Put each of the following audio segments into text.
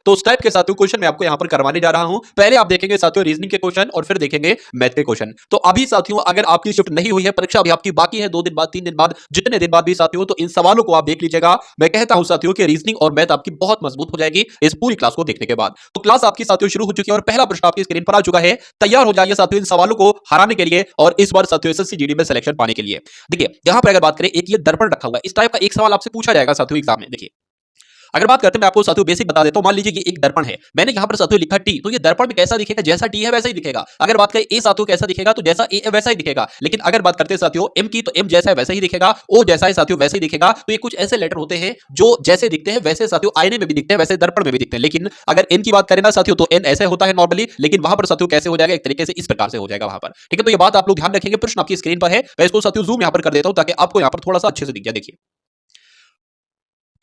तो उस टाइप के साथियों क्वेश्चन मैं आपको यहां पर करवाने जा रहा हूं। पहले आप देखेंगे साथियों रीजनिंग के क्वेश्चन और फिर देखेंगे मैथ के क्वेश्चन। तो अभी साथियों अगर आपकी शिफ्ट नहीं हुई है, परीक्षा अभी आपकी बाकी है 2 दिन बाद, 3 दिन बाद, जितने दिन बाद भी साथियों, तो इन सवालों को आप देख लीजिएगा। मैं कहता हूं साथियों कि रीजनिंग और मैथ आपकी बहुत मजबूत हो जाएगी इस पूरी क्लास को देखने के बाद। तो क्लास आपकी साथियों शुरू हो चुकी है और पहला प्रश्न आपकी स्क्रीन पर आ चुका है। तैयार हो जाइए साथियों इन सवालों को हराने के लिए और इस बार साथियों एसएससी जीडी में सिलेक्शन पाने के लिए। देखिए यहां पर अगर बात करें, एक ये दर्पण रखा हुआ है, इस टाइप का एक सवाल आपसे पूछा जाएगा साथियों एग्जाम में। देखिए अगर बात करते हैं, मैं आपको साथियों बेसिक बता देता हूं। मान लीजिए कि एक दर्पण है, मैंने यहां पर साथियों लिखा टी, तो ये दर्पण में कैसा दिखेगा? जैसा टी है वैसा ही दिखेगा। अगर बात करें ए साथियों कैसा दिखेगा, तो जैसा ए है वैसा ही दिखेगा। लेकिन अगर बात करते हैं साथियों एम की, तो एम जैसा है वैसा ही दिखेगा, ओ जैसा है साथियों वैसे ही दिखेगा। तो ये कुछ ऐसे लेटर होते हैं जो जैसे दिखते हैं वैसे साथियों आईने में भी दिखते हैं, वैसे दर्पण में भी दिखते हैं। लेकिन अगर एन की बात करें ना साथियों, तो एन ऐसे होता है नॉर्मली, लेकिन वहां पर साथियों कैसे हो जाएगा? एक तरीके से इस प्रकार से हो जाएगा वहां पर। ठीक है, तो ये बात आप लोग ध्यान रखेंगे। प्रश्न आपकी स्क्रीन पर है, मैं इसको साथियों जूम यहां पर कर देता हूं ताकि आपको यहां पर थोड़ा सा अच्छे से दिख जाए। देखिए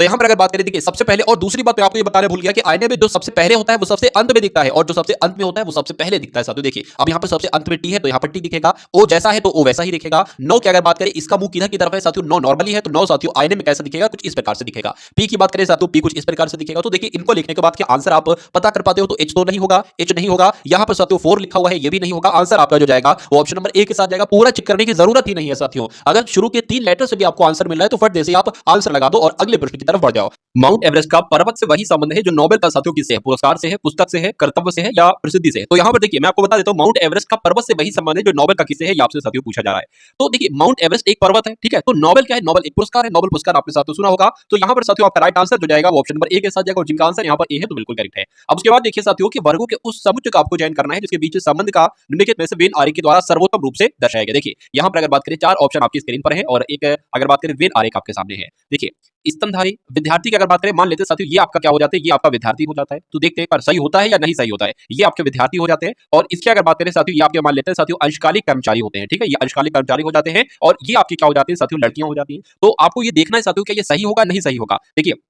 तो यहां पर अगर बात करें, देखिए सबसे पहले, और दूसरी बात मैं आपको ये बताने भूल गया कि आईने में जो सबसे पहले होता है वो सबसे अंत में दिखता है, और जो सबसे अंत में होता है वो सबसे पहले दिखता है साथियों। देखिए अब यहां पर सबसे अंत में टी है तो यहां पर टी दिखेगा, ओ जैसा है तो ओ वैसा ही दिखेगा। नो की अगर बात करें, इसका मुंह किधर की तरफ है साथियों? नो नॉर्मली है, तो नो साथियों आईने में कैसा दिखेगा? कुछ इस प्रकार से दिखेगा। पी की बात करें साथियों, पी कुछ इस प्रकार से दिखेगा। तो देखिए इनको लिखने के बाद क्या आंसर आप पता कर पाते हो? तो एच तो नहीं होगा, एच नहीं होगा। यहां पर साथियों 4 लिखा हुआ है, ये भी नहीं होगा। आंसर आपका जो जाएगा वो ऑप्शन नंबर ए के साथ जाएगा। पूरा चेक करने की जरूरत ही नहीं है साथियों। अगर शुरू के 3 लेटर से भी आपको आंसर मिल रहा है तो फट जैसे आप आंसर लगा दो और अगले प्रश्न की तरफ बढ़ जाओ। माउंट एवरेस्ट का पर्वत से वही संबंध है जो नोबेल का साथियों किससे है? पुरस्कार से है, पुस्तक से है, कर्तव्य से है या प्रसिद्धि से है? तो यहां पर देखिए मैं आपको बता देता हूं, माउंट एवरेस्ट का पर्वत से वही संबंध है जो नोबेल का किससे है, ये आपसे साथियों पूछा जा रहा है। तो देखिए माउंट एवरेस्ट एक पर्वत है, ठीक है, तो नोबेल क्या है? नोबेल एक पुरस्कार है। नोबेल पुरस्कार आपने साथियों सुना होगा। तो यहां पर साथियों आपका राइट आंसर जो जाएगा वो ऑप्शन नंबर ए के साथ जाएगा, और जिनका आंसर यहां पर ए है तो बिल्कुल करेक्ट है। अब उसके बाद देखिए साथियों कि वर्गों के उस समुच्चय का आपको चयन करना है जिसके बीच संबंध का निम्नलिखित में से वेन आरेख के द्वारा सर्वोत्तम रूप से दर्शाया गया। देखिए यहां पर अगर बात करें, 4 ऑप्शन आपकी स्क्रीन पर है और एक अगर बात करें वेन आरेख आपके सामने है। देखिए स्तनधारी विद्यार्थी की अगर बात करें, मान लेते हैं साथियों ये आपका क्या हो जाता है? ये आपका विद्यार्थी हो जाता है। तो देखते हैं एक बार सही होता है या नहीं सही होता है। ये आपके विद्यार्थी हो जाते हैं, और इसकी अगर बात करें साथियों, ये आपके मान लेते हैं साथियों अंशकालिक कर्मचारी होते हैं। ठीक है, ये अंशकालिक कर्मचारी हो जाते हैं, और ये आपकी क्या हो जाती है साथियों? लड़कियां हो जाती हैं। तो आपको ये देखना है साथियों क्या ये सही होगा नहीं सही होगा। देखिए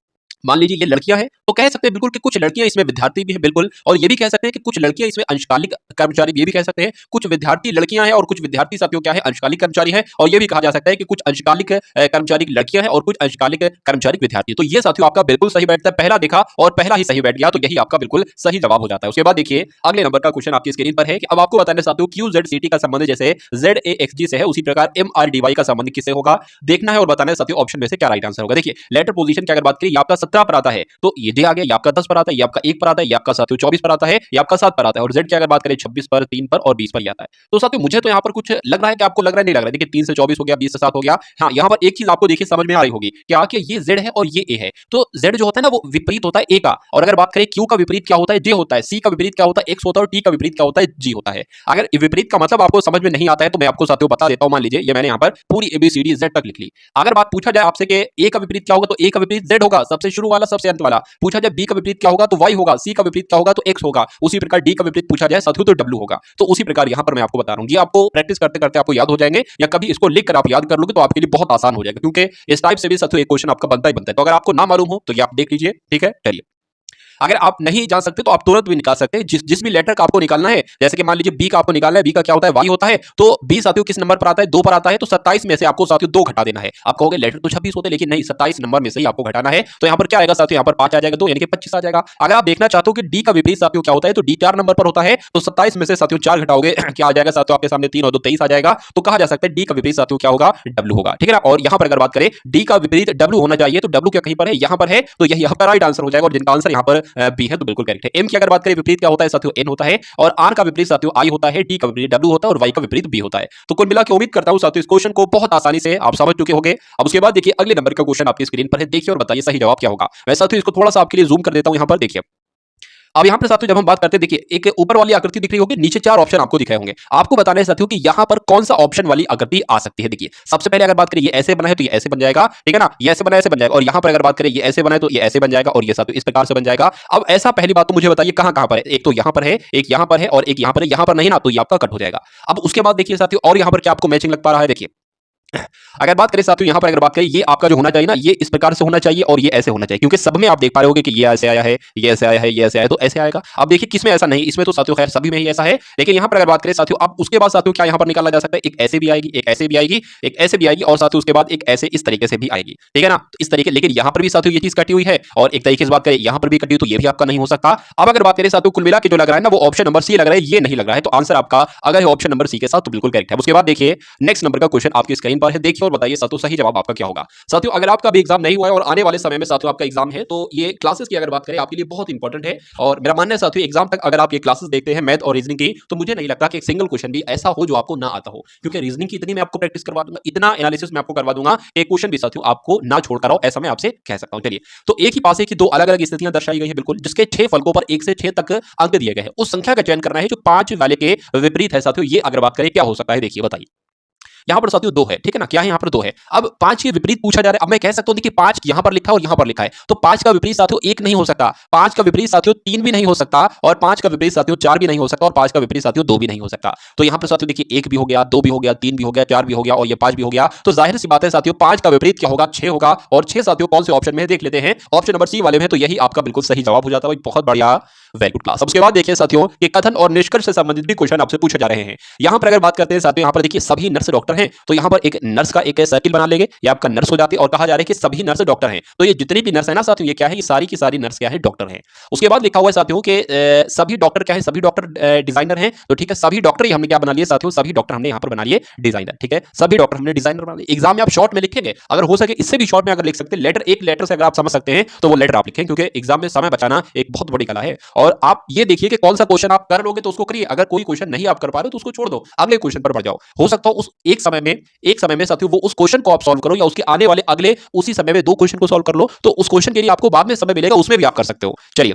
मान लीजिए ये लड़कियां हैं, तो कह सकते हैं बिल्कुल कि कुछ लड़कियां इसमें विद्यार्थी भी है बिल्कुल, और ये भी कह सकते हैं कि कुछ लड़कियां इसमें अंशकालिक कर्मचारी, ये भी कह सकते हैं कुछ विद्यार्थी लड़कियां हैं और कुछ विद्यार्थी साथियों क्या है? अंशकालिक कर्मचारी हैं। और ये भी कहा जा सकता है कि कुछ अंशकालिक कर्मचारी लड़कियां हैं और कुछ अंशकालिक कर्मचारी विद्यार्थी। तो ये साथियों आपका बिल्कुल सही बैठता है। पहला देखा और पहला ही सही बैठ गया, तो यही आपका बिल्कुल सही जवाब हो जाता है। उसके बाद देखिए अगले नंबर का क्वेश्चन आपकी स्क्रीन पर है कि अब आपको बताना साथियों क्यू जेड सी टी का संबंध जैसे जेड ए एक्स जी से है, उसी प्रकार एम आर डी वाई का संबंध किससे होगा? देखना है और बताना है साथियों ऑप्शन में से क्या राइट आंसर होगा। देखिए लेटर पोजीशन की अगर बात करें, ये आपका 17 पर आता है, तो ये जे आ गया, ये आपका 10 पर आता है, ये आपका 1 पर आता है, ये आपका साथियों 24 पर आता है, ये आपका 7 पर आता है, और जेड की अगर बात करें 26 पर, 3 पर और 20 पर ही आता है। तो साथियों मुझे तो यहाँ पर कुछ लग रहा है कि आपको लग रहा है नहीं लग रहा है। देखिए 3 से 24 हो गया, 20 से 7 हो गया। हाँ यहाँ पर एक चीज आपको देखिए समझ में आ रही होगी क्या कि ये जेड है और ये ए है। तो जेड जो होता है ना वो विपरीत होता है ए का, और अगर बात करें क्यू का विपरीत क्या होता है? जे होता है। सी का विपरीत क्या होता है? एक्स होता है, और टी का विपरीत क्या होता है? जी होता है। अगर विपरीत का मतलब आपको समझ में नहीं आता है तो मैं आपको साथियों बता देता हूं। मान लीजिए ये मैंने यहाँ पर पूरी एबीसीडी जेड तक लिख ली। अगर बात पूछा जाए आपसे कि ए का विपरीत क्या होगा, तो ए का विपरीत जेड होगा, सबसे शुरू वाला सबसे अंत वाला। पूछा जाए बी का विपरीत क्या होगा, तो वाई होगा। सी का विपरीत क्या होगा, तो एक्स होगा। उसी प्रकार डी का विपरीत पूछा जाए साथियों तो डब्ल्यू होगा। तो उसी प्रकार यहां पर मैं आपको बता रहा हूं, ये आपको प्रैक्टिस करते करते आपको याद हो जाएंगे, या कभी इसको लिख कर आप याद कर लोगे तो आपके लिए बहुत आसान हो जाएगा, क्योंकि इस टाइप से भी साथियों एक क्वेश्चन आपका बनता ही बनता है। तो अगर आपको ना मालूम हो तो ये आप देख लीजिए। ठीक है, चलिए अगर आप नहीं जान सकते तो आप तुरंत भी निकाल सकते हैं। जिस भी लेटर का आपको निकालना है, जैसे कि मान लीजिए बी का आपको निकालना है, बी का क्या होता है? वाई होता है। तो बी साथियों किस नंबर पर आता है? 2 पर आता है, तो 27 में से आपको साथियों 2 घटा देना है। आप कहोगे लेटर तो 26 होते हैं, लेकिन नहीं, 27 नंबर में से ही आपको घटाना है। तो यहाँ पर क्या आएगा साथियों? यहाँ पर 5 आ जाएगा, 2 यानी कि 25 आ जाएगा। अगर आप देखना चाहते हो कि डी का विपरीत साथियों क्या होता है, तो डी 4 नंबर पर होता है, तो 27 में से साथियों 4 घटाओगे क्या आ जाएगा साथियों? आपके सामने 3 और 2 23 आ जाएगा। तो कहा जा सकता है डी का विपरीत साथियों क्या होगा? डब्ल्यू होगा। ठीक है ना। और यहाँ पर अगर बात करें डी का विपरीत डब्ल्यू होना चाहिए, तो डब्ल्यू क्या कहीं पर है? यहाँ पर है, तो यही यहाँ पर राइट आंसर हो जाएगा, और जिनका आंसर यहाँ पर बी है तो बिल्कुल करेक्ट है। एम की अगर बात करें विपरीत क्या होता है साथियों? एन होता है, और आर का विपरीत साथियों आई होता है, टी का विपरीत डब्ल्यू होता है, और वाई का विपरीत बी होता है। तो कुल मिला के उम्मीद करता हूं साथियों इस क्वेश्चन को बहुत आसानी से आप समझ चुके होंगे। अब उसके बाद देखिए अगले नंबर का क्वेश्चन आपकी स्क्रीन पर है, देखिए और बताइए सही जवाब क्या होगा। मैं साथियों इसको थोड़ा सा आपके लिए जूम कर देता हूं। यहां पर देखिए अब यहाँ पर साथियों जब हम बात करते हैं, देखिए एक ऊपर वाली आकृति दिख रही होगी, नीचे 4 ऑप्शन आपको दिख रहे होंगे। आपको बताना है साथियों कि यहाँ पर कौन सा ऑप्शन वाली आकृति आ सकती है। देखिए सबसे पहले अगर बात करें ये ऐसे बना है तो ये ऐसे बन जाएगा, ठीक है ना, ये ऐसे बना है ऐसे बन जाएगा, और यहाँ पर अगर बात करें ये ऐसे बना है तो ये ऐसे बन जाएगा, और ये साथियों इस प्रकार से बन जाएगा। अब ऐसा पहली बात तो मुझे बताइए कहां कहां पर है? एक तो यहाँ पर है, एक यहाँ पर है, और एक यहाँ पर है। यहाँ पर नहीं ना तो ये आपका कट हो जाएगा। अब उसके बाद देखिए साथियों और यहाँ पर क्या आपको मैचिंग लग पा रहा है? देखिए अगर बात करें साथियों यहाँ पर, अगर बात करें ये आपका जो होना चाहिए ना, ये इस प्रकार से होना चाहिए और ये ऐसे होना चाहिए, क्योंकि सब में आप देख पा रहे होगे कि ये ऐसे आया है, ये ऐसे आया है, ये ऐसे आया है, तो ऐसे आएगा। अब देखिए किसमें ऐसा नहीं, इसमें तो साथियों खैर सभी में ही ऐसा है, लेकिन यहाँ पर अगर बात करें साथियों, अब उसके बाद साथियों क्या यहाँ पर निकाला जा सकता है, एक ऐसे भी आएगी, एक ऐसे भी आएगी, एक ऐसे भी आएगी, और साथियों उसके बाद एक ऐसे इस तरीके से भी आएगी, ठीक है ना। तो इस तरीके, लेकिन यहाँ पर भी साथियों ये चीज कटी हुई है, और एक तरीके से बात करें यहाँ पर भी कटी हुई, तो ये भी आपका नहीं हो सकता। अब अगर बात करें साथियों कुल मिला के जो लग रहा है ना, वो ऑप्शन नंबर सी लग रहा है, ये नहीं लग रहा है, तो आंसर आपका अगर है ऑप्शन नंबर सी के साथ तो बिल्कुल करेक्ट है। उसके बाद देखिए नेक्स्ट नंबर का क्वेश्चन आपकी स्क्रीन पर है, देखिए और बताइए साथियों सही जवाब आपका क्या होगा। साथियों अगर आपका भी एग्जाम नहीं हुआ है और आने वाले समय में साथियों आपका एग्जाम है, तो ये क्लासेस की अगर बात करें आपके लिए बहुत इंपॉर्टेंट है, और मेरा मानना है साथियों एग्जाम तक अगर आप ये क्लासेस देखते हैं मैथ और रीजनिंग की, तो मुझे नहीं लगता कि एक सिंगल क्वेश्चन भी ऐसा हो जो आपको ना आता हो, क्योंकि रीजनिंग की इतनी मैं आपको प्रैक्टिस करवा दूंगा, इतना एनालिसिस मैं आपको करवा दूंगा, एक क्वेश्चन भी साथियों आपको ना छोड़ कर आओ, ऐसा मैं आपसे कह सकता हूं। चलिए, तो एक ही पास है कि दो अलग अलग स्थितियां दर्शाई गई है बिल्कुल, जिसके 6 फलकों पर 1 से 6 तक अंक दिए गए हैं, उस संख्या का चयन करना है जो 5 वाले के विपरीत है। साथियों ये अगर बात करें क्या हो सकता है, देखिए बताइए। यहाँ पर साथियों 2 है, ठीक है ना, क्या है यहाँ पर 2 है। अब 5 के विपरीत पूछा जा रहा है। अब मैं कह सकता हूं कि 5 यहाँ पर लिखा है और यहाँ पर लिखा है, तो 5 का विपरीत साथियों 1 नहीं हो सकता, 5 का विपरीत साथियों 3 भी नहीं हो सकता, और 5 का विपरीत साथियों 4 भी नहीं हो सकता, और 5 का विपरीत साथियों 2 भी नहीं हो सकता। तो यहाँ पर साथियों देखिए 1 भी हो गया, 2 भी हो गया, 3 भी हो गया, 4 भी हो गया, और ये 5 भी हो गया। तो जाहिर सी बात है साथियों 5 का विपरीत क्या होगा, 6 होगा, और 6 साथियों कौन से ऑप्शन में है देख लेते हैं, ऑप्शन नंबर सी वाले में, तो यही आपका बिल्कुल सही जवाब हो जाता है। बहुत बढ़िया, वेरी गुड क्लास। उसके बाद देखिए साथियों कि कथन और निष्कर्ष से संबंधित भी क्वेश्चन आपसे पूछे जा रहे हैं। यहाँ पर अगर बात करते हैं साथियों, यहाँ पर देखिए सभी नर्स डॉक्टर हैं, तो यहाँ पर एक नर्स का एक सर्किल बना लेंगे, ये आपका नर्स हो जाती है, और कहा जा रहा है कि सभी नर्स डॉक्टर हैं, तो ये जितनी भी नर्स है ना साथियों, ये क्या है, ये सारी की सारी नर्स क्या है, डॉक्टर हैं। उसके बाद लिखा हुआ है साथियों कि सभी डॉक्टर क्या है, सभी डॉक्टर डिजाइनर हैं, तो ठीक है, सभी डॉक्टर ही हमने क्या बना लिए साथियों, सभी डॉक्टर हमने यहाँ पर बना लिए डिजाइनर, ठीक है, सभी डॉक्टर हमने डिजाइनर बना लिए। एग्जाम में आप शॉर्ट में लिखेंगे, अगर हो सके इससे भी शॉर्ट में अगर लिख सकते हैं, लेटर एक लेटर से अगर आप समझ सकते हैं तो वो लेटर आप लिखें, क्योंकि एग्जाम में समय बचाना एक बहुत बड़ी कला है। और आप ये देखिए कि कौन सा क्वेश्चन आप कर लोगे तो उसको करिए, अगर कोई क्वेश्चन नहीं आप कर पा रहे हो तो उसको छोड़ दो, अगले क्वेश्चन पर बढ़ जाओ। हो सकता है उस एक समय में साथियों वो उस क्वेश्चन को आप सॉल्व करो, या उसके आने वाले अगले उसी समय में 2 क्वेश्चन को सॉल्व कर लो, तो उस क्वेश्चन के लिए आपको बाद में समय मिलेगा, उसमें भी आप कर सकते हो। चलिए,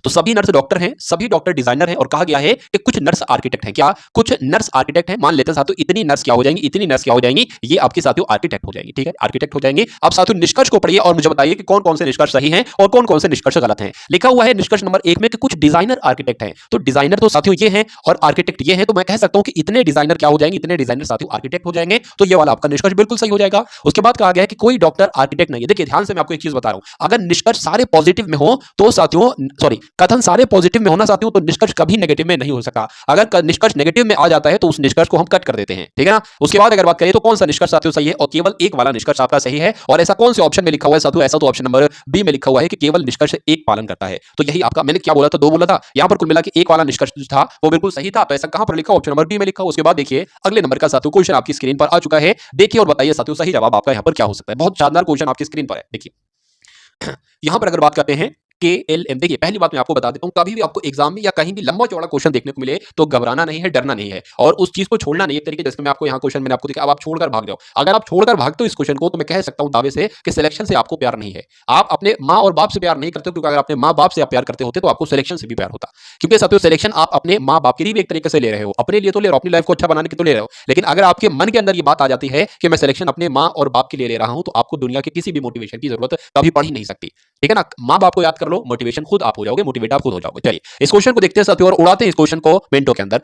तो सभी नर्स डॉक्टर हैं, सभी डॉक्टर डिजाइनर हैं, और कहा गया है कि कुछ नर्स आर्किटेक्ट हैं। क्या कुछ नर्स आर्किटेक्ट हैं, मान लेते हैं साथियों इतनी नर्स क्या हो जाएंगी, इतनी नर्स क्या हो जाएंगी, ये आपके साथियों आर्किटेक्ट हो जाएंगी, ठीक है, आर्किटेक्ट हो जाएंगे। अब साथियों निष्कर्ष को पढ़िए और मुझे बताइए कि कौन कौन से निष्कर्ष सही हैं और कौन कौन से निष्कर्ष गलत हैं। लिखा हुआ है निष्कर्ष नंबर 1 में कि कुछ डिजाइनर आर्किटेक्ट हैं, तो डिजाइनर तो साथियों ये हैं और आर्किटेक्ट ये हैं, तो मैं कह सकता हूं कि इतने डिजाइनर क्या हो जाएंगे, इतने डिजाइनर साथियों आर्किटेक्ट हो जाएंगे, तो ये वाला आपका निष्कर्ष बिल्कुल सही हो जाएगा। उसके बाद कहा गया है कि कोई डॉक्टर आर्किटेक्ट नहीं है। देखिए ध्यान से मैं आपको एक चीज बता रहा हूं, अगर निष्कर्ष सारे पॉजिटिव में हो तो साथियों, सॉरी, कथन सारे पॉजिटिव में होना साथियों, तो निष्कर्ष कभी नेगेटिव में नहीं हो सका। अगर निष्कर्ष नेगेटिव में आ जाता है तो उस निष्कर्ष को हम कट कर देते हैं, ठीक है ना। उसके बाद अगर बात करें तो कौन सा निष्कर्ष साथियों सही है, और केवल एक वाला निष्कर्ष आपका सही है, और ऐसा कौन से ऑप्शन में लिखा हुआ है साथियों, ऐसा तो ऑप्शन नंबर बी में लिखा हुआ है कि केवल निष्कर्ष एक पालन करता है। तो यही आपका, मैंने क्या बोला था, 2 बोला था, यहां पर कुल मिला के एक वाला निष्कर्ष जो था वो बिल्कुल सही था, तो ऐसा कहां पर लिखा, ऑप्शन नंबर बी में लिखा। उसके बाद देखिए अगले नंबर का साथियों क्वेश्चन आपकी स्क्रीन पर आ चुका है, देखिए और बताइए साथियों सही जवाब आपका यहां पर क्या हो सकता है। बहुत शानदार क्वेश्चन आपकी स्क्रीन पर है, देखिए यहां पर अगर बात करते हैं KLM, देखिए पहली बात मैं आपको बता देता हूं, कभी भी आपको एग्जाम में या कहीं भी लंबा चौड़ा क्वेश्चन देखने को मिले तो घबराना नहीं है, डरना नहीं है, और उस चीज को छोड़ना नहीं है। एक तरीके जैसे मैं आपको यहाँ क्वेश्चन मैंने आपको दिखाया, अब आप छोड़कर भाग जाओ, अगर आप छोड़कर भागते हो इस क्वेश्चन को, तो मैं कह सकता हूं दावे से कि सिलेक्शन से आपको प्यार नहीं है। आप अपने माँ और बाप से प्यार नहीं करते, क्योंकि अगर अपने माँ बाप से आप प्यार करते होते तो आपको सिलेक्शन से भी प्यार होता, क्योंकि साथियों सिलेक्शन आप अपने माँ बाप के लिए भी एक तरीके से ले रहे हो, अपने लिए तो ले रहे हो, अपनी लाइफ को अच्छा बनाने के तो ले रहे हो, लेकिन अगर आपके मन के अंदर ये बात आ जाती है कि मैं सिलेक्शन अपने माँ और बाप के लिए ले रहा हूं, तो आपको दुनिया के किसी भी मोटिवेशन की जरूरत कभी पड़ ही नहीं सकती, ठीक है ना। माँ बाप को याद कर लो, मोटिवेशन खुद आप हो जाओगे, मोटिवेट आप खुद हो जाओगे। चलिए इस क्वेश्चन को देखते हैं साथियों और उड़ाते हैं इस क्वेश्चन को मिनटों के अंदर।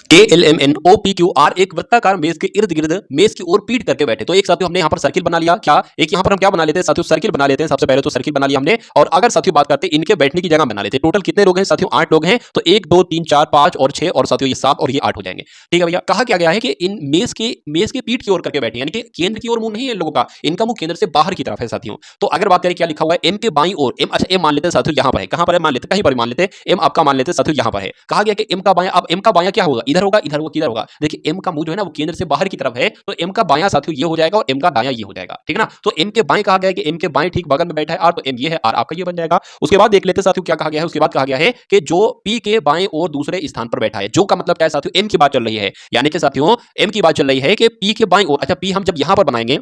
KLMNOPQR एक वृत्ताकार मेज के इर्द गिर्द मेज की ओर पीट करके बैठे, तो एक साथियों हमने यहाँ पर सर्किल बना लिया, क्या एक यहाँ पर हम क्या बना लेते हैं साथियों, सर्किल बना लेते हैं। सबसे पहले तो सर्किल बना लिया हमने, और अगर साथियों बात करते हैं इनके बैठने की जगह बना लेते हैं। टोटल कितने लोग हैं साथियों, 8 लोग हैं, तो 1 2 3 4 5 और 6, और साथियों ये 7 और ये 8 हो जाएंगे, ठीक है भैया। कहा क्या गया है कि इन मेज के पीठ की ओर करके बैठे, यानी कि केंद्र की ओर मुंह नहीं है इन लोगों का, इनका मुंह केंद्र से बाहर की तरफ है साथियों। तो अगर बात करें क्या लिखा हुआ है, एम के बाईं ओर, एम, अच्छा एम मान लेते हैं साथियों यहाँ पर है, कहां पर है मान लेते हैं, कहीं पर मान लेते हैं, एम आपका मान लेते हैं साथियों यहाँ पर है। कहा गया कि एम का बायां, अब एम का बायां क्या होगा, इधर होगा, इधर होगा, किधर होगा, देखिए एम का मुंह जो है ना वो केंद्र से बाहर की तरफ है, तो एम का बायां साथियों ये हो जाएगा और एम का दायां ये हो जाएगा, ठीक है ना। तो एम के बाएं कहा गया है कि एम के बाएं ठीक बगल में बैठा है आर, तो एम ये है, आर आपका ये बन जाएगा। उसके बाद देख लेते हैं साथियों क्या कहा गया है, उसके बाद कहा गया है कि जो पी के बाएं और दूसरे स्थान पर बैठा है, जो का मतलब क्या है साथियों, एम की बात चल रही है, यानी कि साथियों एम की बात चल रही है कि पी के बाएं ओर, अच्छा पी हम जब यहां पर बनाएंगे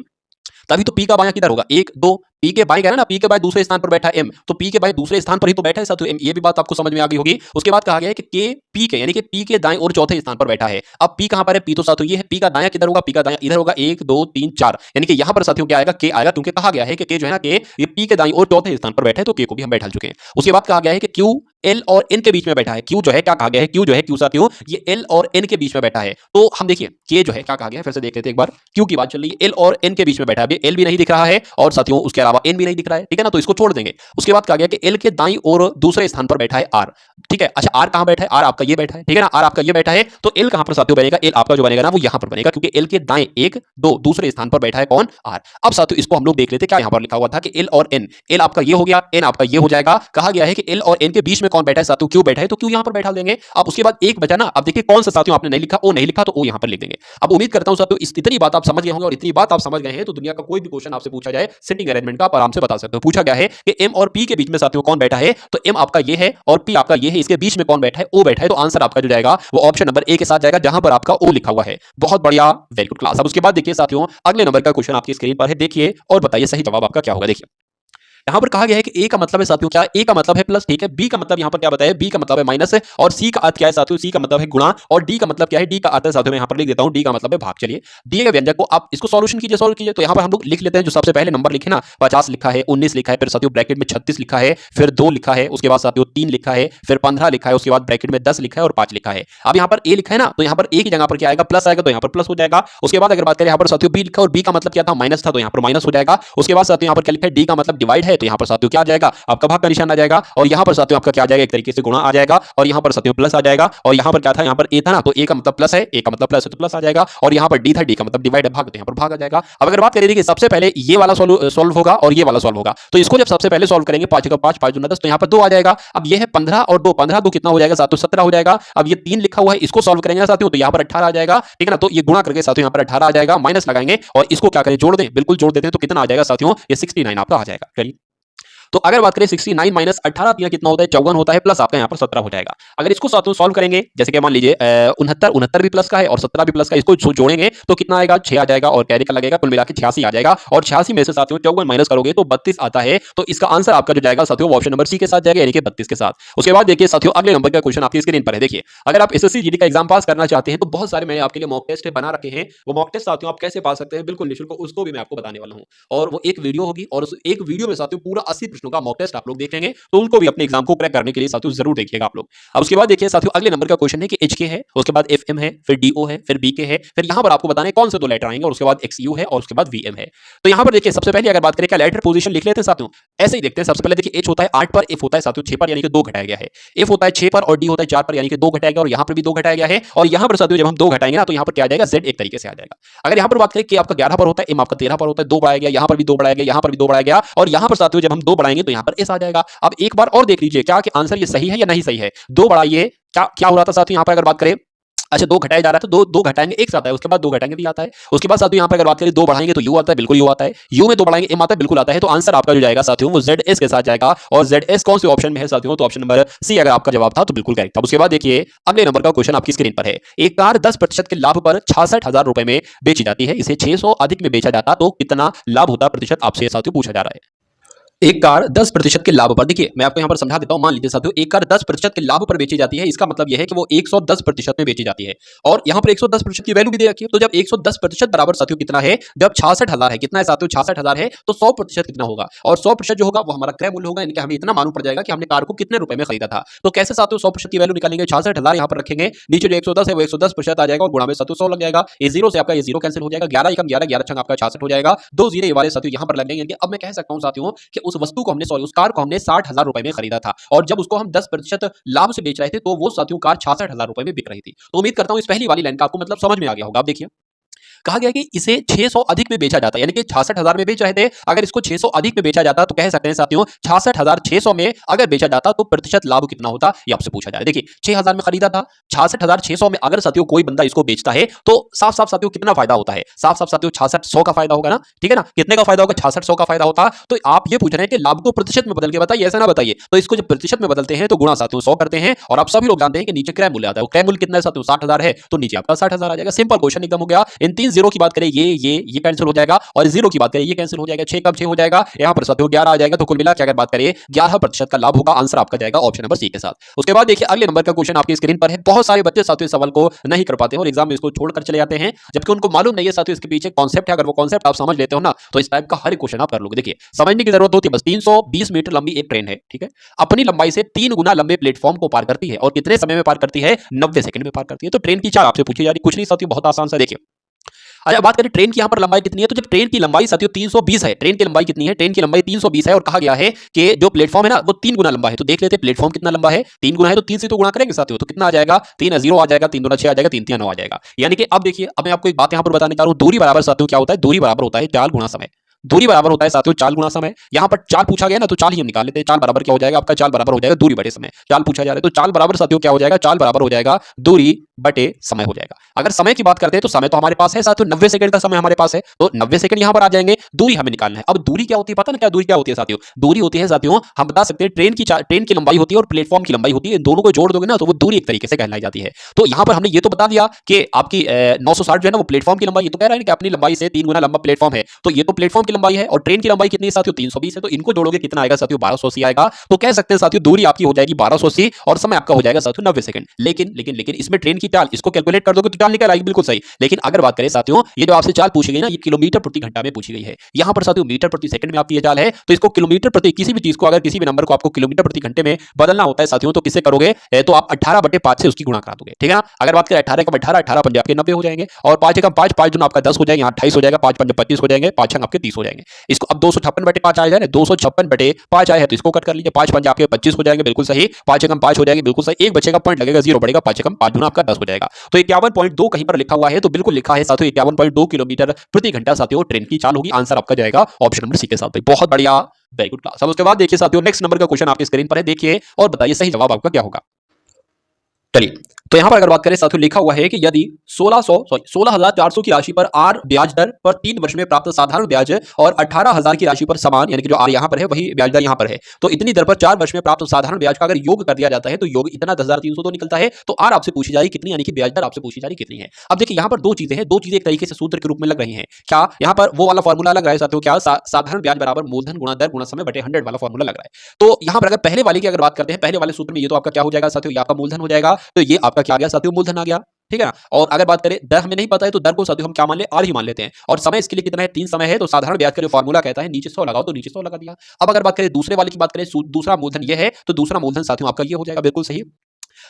तभी तो पी का बायां किधर होगा, 1 2, पी के बाएं कह रहा है ना, पी के बाएं दूसरे स्थान पर बैठा है एम, तो पी के बाएं दूसरे स्थान पर ही तो बैठा है साथियों एम, ये भी बात आपको समझ में आ गई होगी। उसके बाद कहा गया है कि के पी के, यानी कि पी के दाएं और चौथे स्थान पर बैठा है। अब पी कहां पर है, पी तो साथियों ये है, पी का दायां किधर होगा, पी का दायां इधर होगा, 1 2 3 4, यानी कि यहां पर साथियों क्या आएगा, के आएगा, क्योंकि कहा गया है कि के जो है ना, के ये पी के दाएं और चौथे स्थान पर बैठा है, तो के को भी हम बैठा चुके हैं। उसके बाद कहा गया है कि क्यू एल और एन के बीच में बैठा है। क्यू जो है क्या कहा गया है, क्यू जो है क्यू साथियों ये एल और एन के बीच में बैठा है। तो हम देखिए के जो है क्या कहा गया है, फिर से देख लेते हैं एक बार। क्यू की बात चल रही है, एल और एन के बीच में बैठा है। अभी एल भी नहीं दिख रहा है और साथियों उसके अलावा एन भी नहीं दिख रहा है, ठीक है ना, तो इसको छोड़ देंगे। उसके बाद कहा गया कि एल के दाईं और दूसरे स्थान पर बैठा है आर, ठीक है। अच्छा आर कहां बैठा है, आर आपका ये बैठा है, ठीक है ना, आर आपका ये बैठा है। तो एल कहां पर साथियों बनेगा, एल आपका जो बनेगा ना वो यहां पर बनेगा, क्योंकि एल के दाएं एक दो दूसरे स्थान पर बैठा है कौन, आर। अब साथियों इसको हम लोग देख लेते हैं, क्या यहां पर लिखा हुआ था कि एल और एन, एल आपका ये हो गया, एन आपका ये हो जाएगा। कहा गया है कि एल और एन के बीच में कौन बैठा है साथियों, क्यू बैठा है, तो क्यू यहां पर बैठा देंगे। अब उसके बाद एक बचा ना, अब देखिए कौन सा साथियों आपने नहीं लिखा, ओ नहीं लिखा, तो ओ यहां पर लिख देंगे। अब उम्मीद करता हूं साथियों इतनी बात आप समझ गए होंगे, और इतनी बात आप समझ गए हैं तो दुनिया का कोई भी क्वेश्चन आपसे पूछा जाए सिटिंग अरेंजमेंट का आप आराम से बता सकते हो। पूछा गया है कि एम और पी के बीच में साथियों कौन बैठा है, तो एम आपका ये है और पी आपका ये है, इसके बीच में कौन बैठा है, ओ बैठा है। तो आंसर आपका जो जाएगा वो ऑप्शन नंबर ए के साथ जाएगा, जहां पर आपका ओ लिखा हुआ है। बहुत बढ़िया, वेरी गुड क्लास। अब उसके बाद देखिए साथियों अगले नंबर का क्वेश्चन आपकी स्क्रीन पर है, देखिए और बताइए सही जवाब आपका क्या होगा। देखिए यहां पर कहा गया है कि ए का मतलब है साथियों क्या, ए का मतलब है प्लस, ठीक है। बी का मतलब यहां पर क्या बताया, बी का मतलब है माइनस है, और सी का अर्थ क्या है साथियों, सी का मतलब है गुणा, और डी का मतलब क्या है, डी का अर्थ है साथियों मैं यहां पर लिख देता हूं, डी का मतलब है भाग। चलिए दिए गए व्यंजक को आप इसको सॉल्यूशन कीजिए, सॉल्व कीजिए। तो यहां पर हम लोग लिख लेते हैं जो सबसे पहले नंबर लिखे ना, 50 लिखा है, 19 लिखा है, फिर साथियों ब्रैकेट में 36 लिखा है, फिर 2 लिखा है, उसके बाद साथियों 3 लिखा है, फिर 15 लिखा है, उसके बाद ब्रैकेट में 10 लिखा है और 5 लिखा है। अब यहां पर ए लिखा है ना, तो यहां पर ए की जगह पर क्या आएगा, प्लस आएगा, तो यहां पर प्लस हो जाएगा। उसके बाद अगर बात करें यहां पर साथियों बी लिखा, और बी का मतलब क्या था, माइनस था, तो यहां पर माइनस हो जाएगा। उसके बाद साथियों यहां पर क्या लिखा है, डी का मतलब डिवाइड है, तो यहां पर साथियों क्या आ जाएगा, आपका भाग का निशान आ जाएगा। और यहां पर साथियों आपका क्या आ जाएगा, एक तरीके से गुणा आ जाएगा, और यहां पर साथियों प्लस आ जाएगा। और यहां पर क्या था, यहां पर ए था ना, तो ए का मतलब प्लस है, ए का मतलब प्लस है तो प्लस आ जाएगा। और यहां पर डी था, डी का मतलब डिवाइड है, भाग, तो यहां पर भाग आ जाएगा। अब अगर बात करें देखिए सबसे पहले ये वाला सॉल्व होगा और ये वाला सॉल्व होगा, तो इसको जब सबसे पहले सॉल्व करेंगे 5 का 5 5 दूना 10, तो यहां पर 2 आ जाएगा। अब ये है 15 और 2, 15 2 कितना हो जाएगा साथियों, 17 हो जाएगा। अब ये 3 लिखा हुआ है, इसको सॉल्व करेंगे साथियों, तो यहां पर 18 आ जाएगा, ठीक है ना। तो ये गुणा करके साथियों यहां पर 18 आ जाएगा, माइनस लगाएंगे और इसको क्या करें, जोड़ दें, बिल्कुल जोड़ देते हैं, तो कितना आ जाएगा साथियों, ये 69 आपका आ जाएगा। चलिए तो अगर बात करें 69 माइनस 18 कितना होता है, 54 होता है, प्लस आपका यहाँ पर 17 हो जाएगा। अगर इसको साथ में सॉल्व करेंगे, जैसे कि मान लीजिए 69 भी प्लस का है और 17 भी प्लस का, इसको जोड़ेंगे तो कितना आएगा, 6 आ जाएगा, और कैरी का लगेगा, कुल मिला के 86 आ जाएगा। और 86 में से साथियों 54 माइनस करोगे तो 32 आता है। तो इसका आंसर आपका जो जाएगा साथियों ऑप्शन नंबर सी के साथ जाएगा, यानी कि 32 के साथ। उसके बाद देखिए साथियों अगले नंबर का क्वेश्चन आपकी स्क्रीन पर है। देखिए अगर आप एसएससी जीडी का एग्जाम पास करना चाहते हैं तो बहुत सारे मैंने आपके लिए मॉक टेस्ट बना रखे हैं। वो मॉक टेस्ट साथियों आप कैसे पास सकते हैं बिल्कुल निःशुल्क, उसको भी मैं आपको बताने वाला हूं। और वो एक वीडियो होगी, और उस एक वीडियो में साथियों पूरा 80 प्रश्नों का मॉक टेस्ट आप लोग देखेंगे, तो उनको भी अपने एग्जाम को क्रैक करने के लिए साथियों जरूर देखिएगा आप लोग। अब उसके बाद देखिए साथियों अगले नंबर का क्वेश्चन है कि एचके है, उसके बाद एफएम है, फिर डीओ है, फिर बीके है, फिर यहां पर आपको बताने कौन से दो लेटर आएंगे, और उसके बाद एक्सयू है, और उसके बाद वीएम है। तो यहां पर देखिए सबसे पहले अगर बात करें क्या लेटर पोजीशन लिख लेते हैं साथियों, ऐसे ही देखते हैं। सबसे पहले देखिए एच होता है 8 पर, एफ होता है साथियों 6 पर, यानी कि 2 घटाया गया है। एफ होता है 6 पर और डी होता है 4 पर, यानी कि 2 घटाया गया, और यहां पर भी 2 घटाया गया है। और यहां पर साथियों जब हम 2 घटाएंगे ना, तो यहां पर क्या आ जाएगा, जेड एक तरीके से आ जाएगा। अगर यहां पर बात करें कि आपका 11 पर होता है, एम आपका 13 पर होता है, 2 बढ़ाया गया, यहां पर भी 2 बढ़ाया गया, यहां पर भी 2 बढ़ाया गया, और यहां पर साथियों जब हम 2 बढ़ाएंगे तो यहां पर एस आ जाएगा। अब एक बार और देख लीजिए क्या कि आंसर ये सही है या नहीं सही है। 2 बढ़ाइए, क्या क्या हो रहा था साथियों यहां पर अगर बात करें, अच्छा 2 घटाया जा रहा है, तो 2 घटाएंगे एक आता है, उसके बाद 2 घटाएंगे भी आता है। उसके बाद साथियों यहां पर अगर बात करें 2 बढ़ाएंगे तो यू आता है, बिल्कुल यू आता है। यू में 2 बढ़ाएंगे एम आता है, बिल्कुल आता है। तो आंसर आपका जो जाएगा साथियों वो जेड एस के साथ जाएगा। और जेड एस कौन से ऑप्शन में है साथियों, तो ऑप्शन नंबर सी अगर आपका जवाब था तो बिल्कुल करेक्ट था। उसके बाद देखिए अगले नंबर का क्वेश्चन आपकी स्क्रीन पर है। एक कार 10% के लाभ पर 66,000 रुपए में बेची जाती है, इसे 600 अधिक में बेचा जाता तो कितना लाभ होता प्रतिशत, आपसे साथियों पूछा जा रहा है। एक कार 10% के लाभ पर, देखिए मैं आपको यहां पर समझा देता हूं। मान लीजिए साथियों एक कार 10% के लाभ पर बेची जाती है, इसका मतलब यह है कि वो 110% में बेची जाती है, और यहां पर 110% की वैल्यू भी दे रखी है। तो जब 110% बराबर साथियों कितना है, जब 66,000 है, कितना है साथियों 66,000 है, तो 100% कितना होगा, और 100% जो होगा वो हमारा क्रय मूल्य होगा, यानी कि हमें इतना मालूम पड़ जाएगा कि हमने कार को कितने रुपए में खरीदा था। तो कैसे साथियों 100% की वैल्यू निकालेंगे, 66,000 यहां पर रखेंगे, नीचे जो 110 है वो 110% आ जाएगा, और गुणा में साथियों 100 लग जाएगा। ये जीरो से आपका ये जीरो कैंसिल हो जाएगा, 11 एकम 11, 11 छंग आपका 66 हो जाएगा, 2 जीरो ये वाले साथियों यहां पर लगेंगे। यानी कि अब मैं कह सकता हूं साथियों कि उस वस्तु को हमने सॉरी कार को हमने 60,000 रुपए में खरीदा था, और जब उसको हम 10% लाभ से बेच रहे थे तो वो साथियों कार 66,000 रुपए में बिक रही थी। तो उम्मीद करता हूं इस पहली वाली लाइन का आपको मतलब समझ में आ गया होगा। आप देखिए कहा गया कि इसे 600 अधिक में बेचा जाता है, यानी कि 66,000 में बेच रहे थे, अगर इसको 600 अधिक में बेचा जाता तो कह सकते हैं साथियों 66,600 में अगर बेचा जाता तो प्रतिशत लाभ कितना होता, ये आपसे पूछा जा रहा है। देखिए 6,000 में खरीदा था, 66,600 में अगर साथियों कोई बंदा इसको बेचता है तो साफ साफ साथियों कितना फायदा होता है, साफ साफ साथियों 6600 का फायदा होगा ना, ठीक है ना। कितने का फायदा होगा, 6600 का फायदा होता। तो आप ये पूछ रहे हैं कि लाभ को प्रतिशत में बदल के बताइए, ऐसा ना बताइए। तो इसको जब प्रतिशत में बदलते हैं तो गुणा साथियों 100 करते हैं, और आप सभी लोग जानते हैं कि नीचे क्रय मूल्य आता है। क्रय मूल्य कितना है साथियों 60,000 है, तो नीचे आपका 60,000 आ जाएगा। सिंपल क्वेश्चन एकदम हो गया। इन 3 जीरो की बात करें ये कैंसिल हो जाएगा, और जीरो की बात करें ये कैंसिल हो जाएगा, 6 कम 6 हो जाएगा, यहाँ पर साथियों 11 आ जाएगा। तो कुल मिला के अगर बात करें 11% का लाभ होगा। आंसर आपका जाएगा ऑप्शन नंबर सी के साथ। उसके बाद देखिए अगले नंबर का क्वेश्चन आपकी स्क्रीन पर है। बहुत सारे बच्चे साथियों इस सवाल को नहीं कर पाते हैं और एग्जाम में इसको छोड़कर चले जाते हैं, जबकि उनको मालूम नहीं है साथियों इसके पीछे कॉन्सेप्ट है। अगर वो कॉन्सेप्ट आप समझ लेते हो ना तो इस टाइप का हर क्वेश्चन आप कर लोगे। देखिए समझने की जरूरत होती है बस। 320 मीटर लंबी एक ट्रेन है, ठीक है, अपनी लंबाई से 3 गुना लंबे प्लेटफॉर्म को पार करती है और कितने समय में पार करती है? 90 सेकंड में पार करती है। तो ट्रेन की चाल आपसे पूछी जा रही, कुछ नहीं साथियों, बहुत आसान सा। देखिए अच्छा बात करें ट्रेन की यहाँ पर लंबाई कितनी है, तो जब ट्रेन की लंबाई साथियों 320 है, ट्रेन की लंबाई कितनी है? ट्रेन की लंबाई 320 है और कहा गया है कि जो प्लेटफॉर्म है ना वो 3 गुना लंबा है। तो देख लेते हैं प्लेटफॉर्म कितना लंबा है। 3 गुना है तो 3 से तो गुणा करेंगे साथियों, तो कितना आ जाएगा? 3 0 आ जाएगा, 3 दूना 6 आ जाएगा, 3 3 9 आ जाएगा। यानी कि अब देखिए, अब मैं आपको एक बात यहाँ पर बताने जा रहा हूँ। दूरी बराबर साथियों क्या होता है? दूरी बराबर होता है चाल गुणा समय। दूरी बराबर होता है साथियों चाल गुणा समय। यहाँ पर चाल पूछा गया ना तो चाल ही हम निकाल लेते हैं। चाल बराबर क्या हो जाएगा आपका? चाल बराबर हो जाएगा दूरी बटे समय। चाल पूछा जा रहा है तो चाल बराबर साथियों क्या हो जाएगा? चाल बराबर हो जाएगा दूरी बटे समय हो जाएगा। अगर समय की बात करते हैं तो समय तो हमारे पास है साथियों, 90 सेकंड का समय हमारे पास है, तो 90 सेकंड यहां पर आ जाएंगे। दूरी हमें निकालना है। अब दूरी क्या होती है पता ना? क्या दूरी क्या होती है साथियों? दूरी होती है साथियों, हम बता सकते हैं ट्रेन की लंबाई होती है और प्लेटफॉर्म की लंबाई होती है। इन दोनों को जोड़ दोगे ना तो वो दूरी एक तरीके से कहलाई जाती है। तो यहां पर हमने ये तो बता दिया कि आपकी 960 जो है ना वो प्लेटफॉर्म की लंबाई। ये तो कह रहा है कि अपनी लंबाई से 3 गुना लंबा प्लेटफॉर्म है, तो ये तो प्लेटफॉर्म की लंबाई है। और ट्रेन की लंबाई कितनी है साथियों? 320 है। तो इनको जोड़ोगे कितना आएगा साथियों? 1280 आएगा। तो कह सकते हैं साथियों दूरी आपकी हो जाएगी 1280 और समय आपका हो जाएगा साथियों 90 सेकंड। लेकिन लेकिन लेकिन इसमें ट्रेन की चाल इसको कैलकुलेट कर दोगे तो चाल निकल आएगी, बिल्कुल सही। लेकिन अगर बात करें साथियों ये जो आपसे चाल पूछी गई ना ये किलोमीटर प्रति घंटा में पूछी गई है। यहां पर साथियों मीटर प्रति सेकंड में आपकी ये चाल है, तो इसको किलोमीटर प्रति किसी भी चीज को अगर किसी भी नंबर को आपको किलोमीटर प्रति घंटे में बदलना होता है साथियों तो किससे करोगे? तो आप 18/5 से उसकी गुणा करा दोगे, ठीक है ना। अगर बात करें 18 का 18 18 पंजे आपके 90 हो जाएंगे और 5 का 5 5 दूना आपका 10 हो जाएगा, 28 हो जाएगा, 5 पंजे 25 हो जाएंगे, 5 आपके 30 हो जाएंगे। इसको अब 256/5 आ जाए, 256/5 आए हैं तो इसको कट कर लीजिए। 5 पंजे आपके 25 हो जाएंगे, बिल्कुल सही। 5 एकम 5 हो जाएंगे, बिल्कुल सही। एक बचेगा पॉइंट लगेगा, जीरो बढ़ेगा, 5 एकम 5 दूना आपका 10 हो जाएगा। तो 51.2 कहीं पर लिखा हुआ है तो बिल्कुल लिखा है साथियों 51.2 किलोमीटर प्रति घंटा साथियों ट्रेन की चाल होगी। आंसर आपका जाएगा ऑप्शन नंबर सी के साथ। भाई बहुत बढ़िया, वेरी गुड क्लास। अब उसके बाद देखिए साथियों नेक्स्ट नंबर का क्वेश्चन आपकी स्क्रीन पर है, देखिए और बताइए सही जवाब आपका क्या होगा। चलिए तो यहां पर अगर बात करें साथियों लिखा हुआ है कि यदि 16,400 की राशि पर आर ब्याज दर पर 3 वर्ष में प्राप्त साधारण ब्याज और 18,000 की राशि पर समान, यानी कि जो आर यहां पर है वही ब्याज दर यहां पर है, तो इतनी दर पर 4 वर्ष में प्राप्त साधारण ब्याज का अगर योग कर दिया जाता है तो योग इतना 10,302 निकलता है। तो आर आपसे पूछी जा रही कितनी, यानी कि ब्याज दर आपसे पूछी जा रही कितनी है। अब देखिए यहां पर दो चीजें हैं, दो चीजें एक तरीके से सूत्र के रूप में लग रही हैं। क्या यहां पर वो वाला फॉर्मूला लग रहा है साथियों? क्या साधारण ब्याज बराबर मूलधन गुणा दर गुणा समय बटे 100 वाला फॉर्मूला लग रहा है। तो यहां पर अगर पहले वाले की अगर बात करते हैं, पहले वाले सूत्र में ये तो आपका क्या हो जाएगा साथियों? ये आपका मूलधन हो जाएगा। तो ये आपका क्या आ गया साथियों? मूलधन आ गया, ठीक है ना। और अगर बात करें दर हमें नहीं पता है तो दर को साथियों हम क्या मान ले? आर ही मान लेते हैं। और समय इसके लिए कितना है? 3 समय है। तो साधारण ब्याज का जो फॉर्मूला कहता है नीचे 100 लगाओ तो नीचे 100 लगा दिया। अब अगर बात करें दूसरे वाले की बात करें, दूसरा मूलधन ये है तो दूसरा मूलधन साथियों आपका ये हो जाएगा, बिल्कुल सही।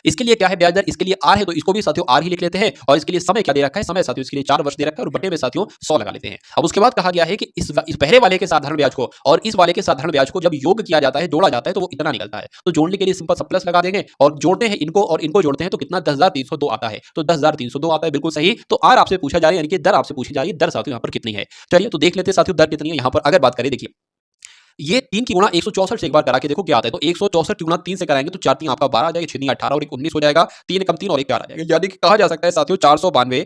इसके लिए क्या है ब्याज दर? इसके लिए आर है तो इसको भी साथियों आर ही लिख लेते हैं। और इसके लिए समय क्या दे रखा है? समय साथियों इसके लिए 4 वर्ष दे रखा है और बटे में साथियों 100 लगा लेते हैं। अब उसके बाद कहा गया है कि इस पहले वाले के साधारण ब्याज को और इस वाले के साधारण ब्याज को जब योग किया जाता है, जोड़ा जाता है तो वो इतना निकलता है। तो जोड़ने के लिए सिंपल सब प्लस लगा देंगे और जोड़ते हैं इनको और इनको जोड़ते हैं तो कितना? 10,302 आता है। तो 10,302 आता है, बिल्कुल सही। तो आर आपसे पूछा जा रहा है, यानी कि दर आपसे पूछी जा रही है। दर साथियों यहाँ पर कितनी है? चलिए तो देख लेते हैं साथियों दर कितनी है। यहाँ पर अगर बात करें देखिए ये 3 की गुणा 164 से एक बार करा के देखो क्या आता है। तो 164 की गुणा 3 से कराएंगे तो 4 3 आपका 12 आ जाएगा, 6 3 18 और 19 हो जाएगा, 3 कम 3 और 1 4 आ जाएगा। यानी कि कहा जा सकता है साथियों 492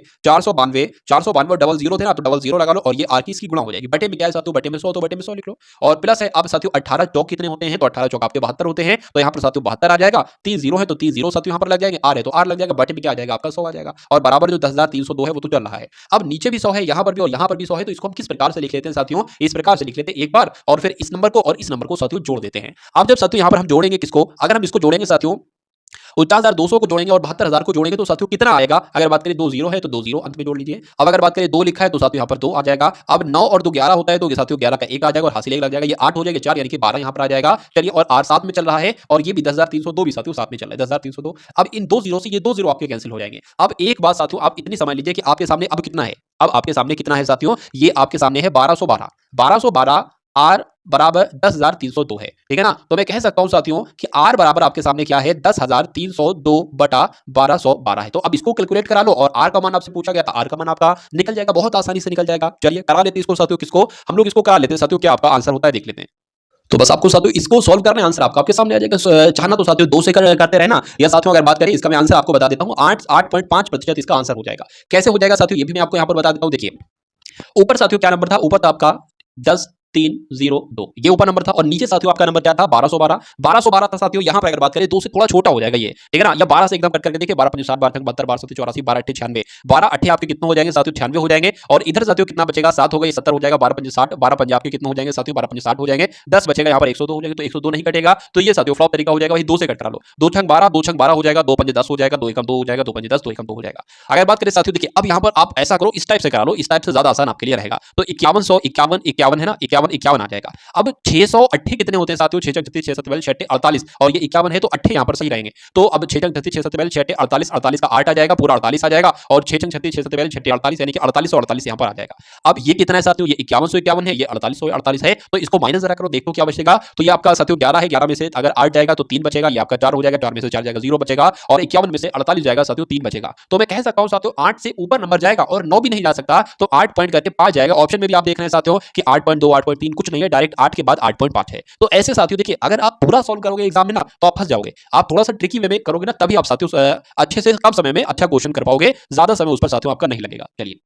492 डबल जीरो थे ना तो डबल जीरो लगा लो और ये आर की इसकी गुणा हो जाएगी। बटे में क्या है साथियों? बटे में 100 तो बटे में 100 लिख लो। और प्लस है अब साथियों 18 चौक कितने होते हैं? तो 18 चौक आपके 72 होते हैं। तो यहाँ पर साथियों 72 आ जाएगा। 3 जीरो है तो 3 जीरो साथियों यहाँ पर लग जाएंगे। आर है तो आर लग जाएगा, बटे में क्या आ जाएगा आपका? 100 आ जाएगा। और बराबर जो 10,302 है वो तो चल रहा है। अब नीचे भी 100 है, यहाँ पर भी और यहाँ पर भी 100 है। तो इसको हम किस प्रकार से लिख लेते हैं साथियों? इस प्रकार से लिख लेते हैं एक बार और फिर इस नंबर को और इस नंबर को साथियों जोड़ देते हैं। अब जब साथियों यहां पर हम जोड़ेंगे किसको? अगर हम इसको जोड़ेंगे साथियों 49,200 को जोड़ेंगे और 72,000 को जोड़ेंगे तो साथियों कितना आएगा? अगर बात करें 2 जीरो है तो 2 जीरो अंत में जोड़ लीजिए। अब अगर बात करें 2 लिखा है तो साथियों यहां पर 2 आ जाएगा। अब 9 और 2 11 होता है तो साथियों 11 का 1 आ जाएगा और हासिल 1 लग जाएगा। ये 8 हो जाएगा 4 यानी कि 12 यहां पर आ जाएगा। चलिए और आर साथ में चल रहा है और ये भी 10,302 भी साथियों साथ में चल रहा है 10,302। अब इन 2 जीरो से ये 2 जीरो आपके कैंसिल हो जाएंगे। अब एक बात साथियों आप इतनी समझ लीजिए कि आपके सामने अब कितना है? अब आपके सामने कितना है साथियों? ये आपके सामने है 1212 1212 आर बराबर 10,302 है, ठीक है ना। तो मैं कह सकता हूं साथियों कि आर बराबर आपके सामने क्या है? 10,302 बटा 1212 है। तो अब इसको कैलकुलेट करा लो और आर का मान आपसे पूछा गया था, आर का मान आपका निकल जाएगा, बहुत आसानी से निकल जाएगा। चलिए करा लेते हैं इसको साथियों। किसको? हम लोग इसको करा लेते हैं साथियों। क्या आपका आंसर होता है देख लेते हैं। तो बस आपको साथियों इसको सॉल्व करना है, आंसर आपका आपके सामने आ जाएगा। चाहना तो साथियों 2 से करते रहना, या साथियों अगर बात करें इसका मैं आंसर आपको बता देता हूं 8.5% इसका आंसर हो जाएगा। कैसे हो जाएगा साथियों ये भी मैं आपको यहां पर बता देता हूं। देखिए ऊपर साथियों क्या नंबर था? ऊपर था आपका 10 302 ये ऊपर नंबर था और नीचे साथियों आपका नंबर क्या था 1212 था साथियों। यहां पर अगर बात करें 2 से थोड़ा छोटा हो जाएगा ये, ठीक है ना, या 12 से एकदम कट करके देखिए 12 5 7 12 72 12 7 84 12 8 96 12 8 आपके कितने हो जाएंगे साथियों 96 हो जाएंगे। और इधर साथियों कितना बचेगा 7 हो गए 70 हो जाएगा 12 5 60 12 5 आपके कितने हो जाएंगे साथियों 12 5 60 हो जाएंगे 10 बचेगा यहाँ पर 102 हो जाएगा तो 102 नहीं कटेगा तो ये साथियों फ्लॉप तरीका हो जाएगा। वही 2 से कट करा लो 2 छंग 12 2 छंग 12 हो जाएगा 2 5 10 हो जाएगा 2 एकम 2 हो जाएगा 2 5 10 2 एकम 2 हो जाएगा। अगर बात करें साथियों देखिए अब यहाँ पर आप ऐसा करो इस टाइप से करा लो, इस टाइप से ज्यादा आसान आपके लिए रहेगा। तो 51 51 51 है ना 51 51 आ जाएगा। अब 600 अट्ठे कितने होते हैं साथियों 6 36 6 47 6 48 और ये 51 है तो अट्ठे यहाँ पर सही रहेंगे। तो अब 6 36 6 47 6 48 48 का 8 आ जाएगा पूरा 48 आ जाएगा और 6 36 6 47 6 48 यानी कि 48 और 48 यहाँ पर आ जाएगा। अब ये कितना है साथियों ये 51 है ये 48 है तो इसको माइनस जरा करो देखो क्या बचेगा। तो ये आपका साथियों 11 है 11 में से अगर 8 जाएगा तो 3 बचेगा, ये आपका 4 हो जाएगा 4 में से 4 जाएगा 0 बचेगा और 51 में से 48 जाएगा साथियों 3 बचेगा। तो मैं कह सकता हूं साथियों 8 से ऊपर नंबर जाएगा और 9 भी नहीं जा सकता तो 8 पॉइंट करके 5 जाएगा। ऑप्शन में भी आप देख रहे हैं साथियों कि 8.2 8.3 कुछ नहीं है, डायरेक्ट 8 के बाद 8.5 है। तो ऐसे साथियों देखिए अगर आप पूरा सॉल्व करोगे एग्जाम में ना तो आप फंस जाओगे। आप थोड़ा सा ट्रिकी वे में करोगे ना तभी आप साथियों अच्छे से कम समय में अच्छा क्वेश्चन कर पाओगे, ज्यादा समय उस पर साथियों आपका नहीं लगेगा। चलिए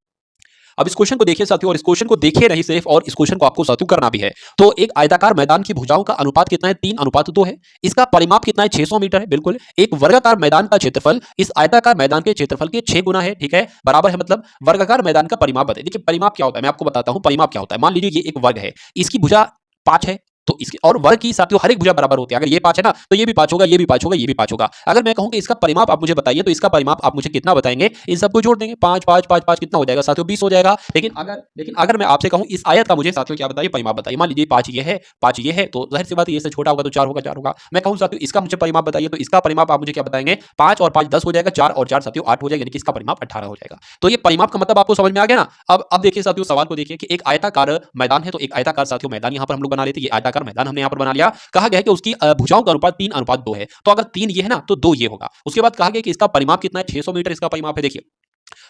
अब इस क्वेश्चन को देखिए साथियों और इस क्वेश्चन को देखिए नहीं सिर्फ और इस क्वेश्चन को आपको साथियों करना भी है। तो एक आयताकार मैदान की भुजाओं का अनुपात कितना है 3:2 है। इसका परिमाप कितना है 600 मीटर है बिल्कुल। एक वर्गाकार मैदान का क्षेत्रफल इस आयताकार मैदान के क्षेत्रफल के 6 गुना है, ठीक है, बराबर है मतलब वर्गाकार मैदान का परिमाप बताइए। देखिए परिमाप क्या होता है मैं आपको बताता हूं परिमाप क्या होता है। मान लीजिए ये एक वर्ग है, इसकी भुजा 5 है तो इसकी और वर्ग की साथियों हर एक भुजा बराबर होती है। अगर ये 5 है ना तो ये भी 5 होगा, ये भी 5 होगा, ये भी 5 होगा। अगर मैं कहूं कि इसका परिमाप आप मुझे बताइए तो इसका परिमाप आप मुझे कितना बताएंगे, इन सबको जोड़ देंगे 5 5 5 5 कितना हो जाएगा साथियों 20 हो जाएगा। लेकिन अगर मैं आपसे कहूं इस आयत का मुझे साथियों क्या बताइए परिमाप बताइए। मान लीजिए 5 ये है 5 ये है तो जाहिर सी बात है ये से छोटा होगा तो 4 होगा 4 होगा। मैं कहूं साथियों इसका मुझे परिमाप बताइए तो इसका परिमाप आप मुझे क्या बताएंगे 5 और 5 10 हो जाएगा 4 और 4 साथियों 8 हो जाएगा यानी कि इसका परिमाप 18 हो जाएगा। तो ये परिमाप का मतलब आपको समझ में आ गया ना। अब देखिए साथियों सवाल को देखिए कि एक आयताकार मैदान है तो एक आयताकार साथियों मैदान यहां पर हम लोग बना लेते हैं। ये आयताकार मैदान हमने यहां पर बना लिया। कहा गया है कि उसकी भुजाओं का अनुपात 3:2 है। तो अगर 3 ये है ना तो 2 ये होगा। उसके बाद कहा गया कि इसका परिमाप कितना है 600 मीटर इसका परिमाप है। देखिए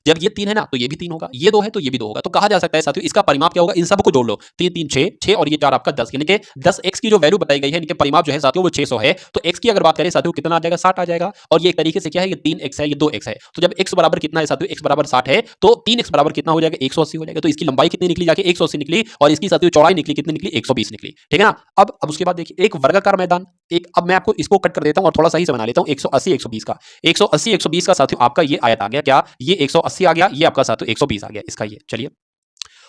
जब ये 3 है ना तो ये भी 3 होगा, ये 2 है तो ये भी 2 होगा। तो कहा जा सकता है साथियों इसका परिमाप क्या होगा, इन सबको जोड़ लो 3 3 6 6 और ये 4 आपका 10 यानी कि 10 x की जो वैल्यू बताई गई है इनके परिमाप जो है साथियों वो 600 है। तो x की अगर बात करें साथियों कितना आ जाएगा 60 आ जाएगा। और ये एक तरीके से क्या है ये 3x है ये 2x है। तो जब x बराबर कितना है साथियों x बराबर 60 है तो 3x बराबर कितना हो जाएगा 180 हो जाएगा। तो इसकी लंबाई कितनी निकली जाके 180 निकली और इसकी साथियों चौड़ाई निकली कितनी निकली 120 निकली, ठीक है ना। अब उसके बाद देखिए एक वर्गाकार मैदान एक, अब मैं आपको इसको कट कर देता हूं और थोड़ा सही से बना लेता हूं 180 120 का 180 120 का साथियों आपका ये आयत आ गया। क्या ये 180 आ गया, ये आपका साथियों 120 आ गया इसका ये। चलिए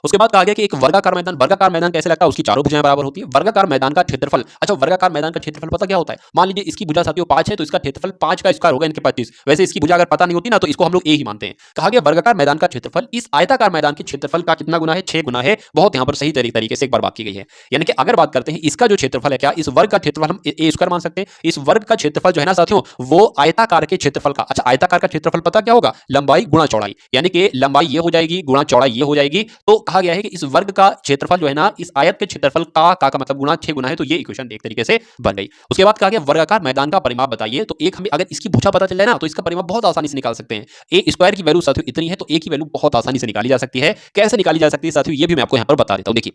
उसके बाद कहा गया कि एक वर्गाकार मैदान कैसे लगता है उसकी चारों भुजाएं बराबर होती है। वर्गाकार मैदान का क्षेत्रफल, अच्छा वर्गाकार मैदान का क्षेत्रफल पता क्या होता है। मान लीजिए इसकी भुजा साथियों 5 है तो इसका क्षेत्रफल 5 का स्क्वायर होगा इनके 25। वैसे इसकी भुजा अगर पता नहीं होती ना तो इसको हम लोग ए ही मानते हैं। कहा गया वर्गाकार मैदान का क्षेत्रफल इस आयताकार मैदान के क्षेत्रफल का कितना गुना है 6 गुना है। बहुत यहां पर सही तरीके से एक बार बात की गई है। यानी कि अगर बात करते हैं इसका जो क्षेत्रफल है क्या इस वर्ग का क्षेत्रफल हम ए स्क्वायर मान सकते हैं। इस वर्ग का क्षेत्रफल जो है ना साथियों वो आयताकार के क्षेत्रफल का, अच्छा आयताकार का क्षेत्रफल पता क्या होगा लंबाई गुणा चौड़ाई, यानी कि लंबाई ये हो जाएगी गुणा चौड़ाई ये हो जाएगी। तो कहा गया है कि इस वर्ग का क्षेत्रफल जो है ना इस आयत के क्षेत्रफल का मतलब गुना 6 गुना है। तो ये इक्वेशन एक तरीके से बन गई। उसके बाद कहा गया वर्गाकार मैदान का परिमाप बताइए। तो एक हमें अगर इसकी भुजा पता चल जाए ना तो इसका परिमाप बहुत आसानी से निकाल सकते हैं। ए स्क्वायर की वैल्यू साथियों इतनी है तो ए की वैल्यू बहुत आसानी से निकाली जा सकती है। कैसे निकाली जा सकती है साथियों ये भी मैं आपको यहां पर बता देता हूं। देखिए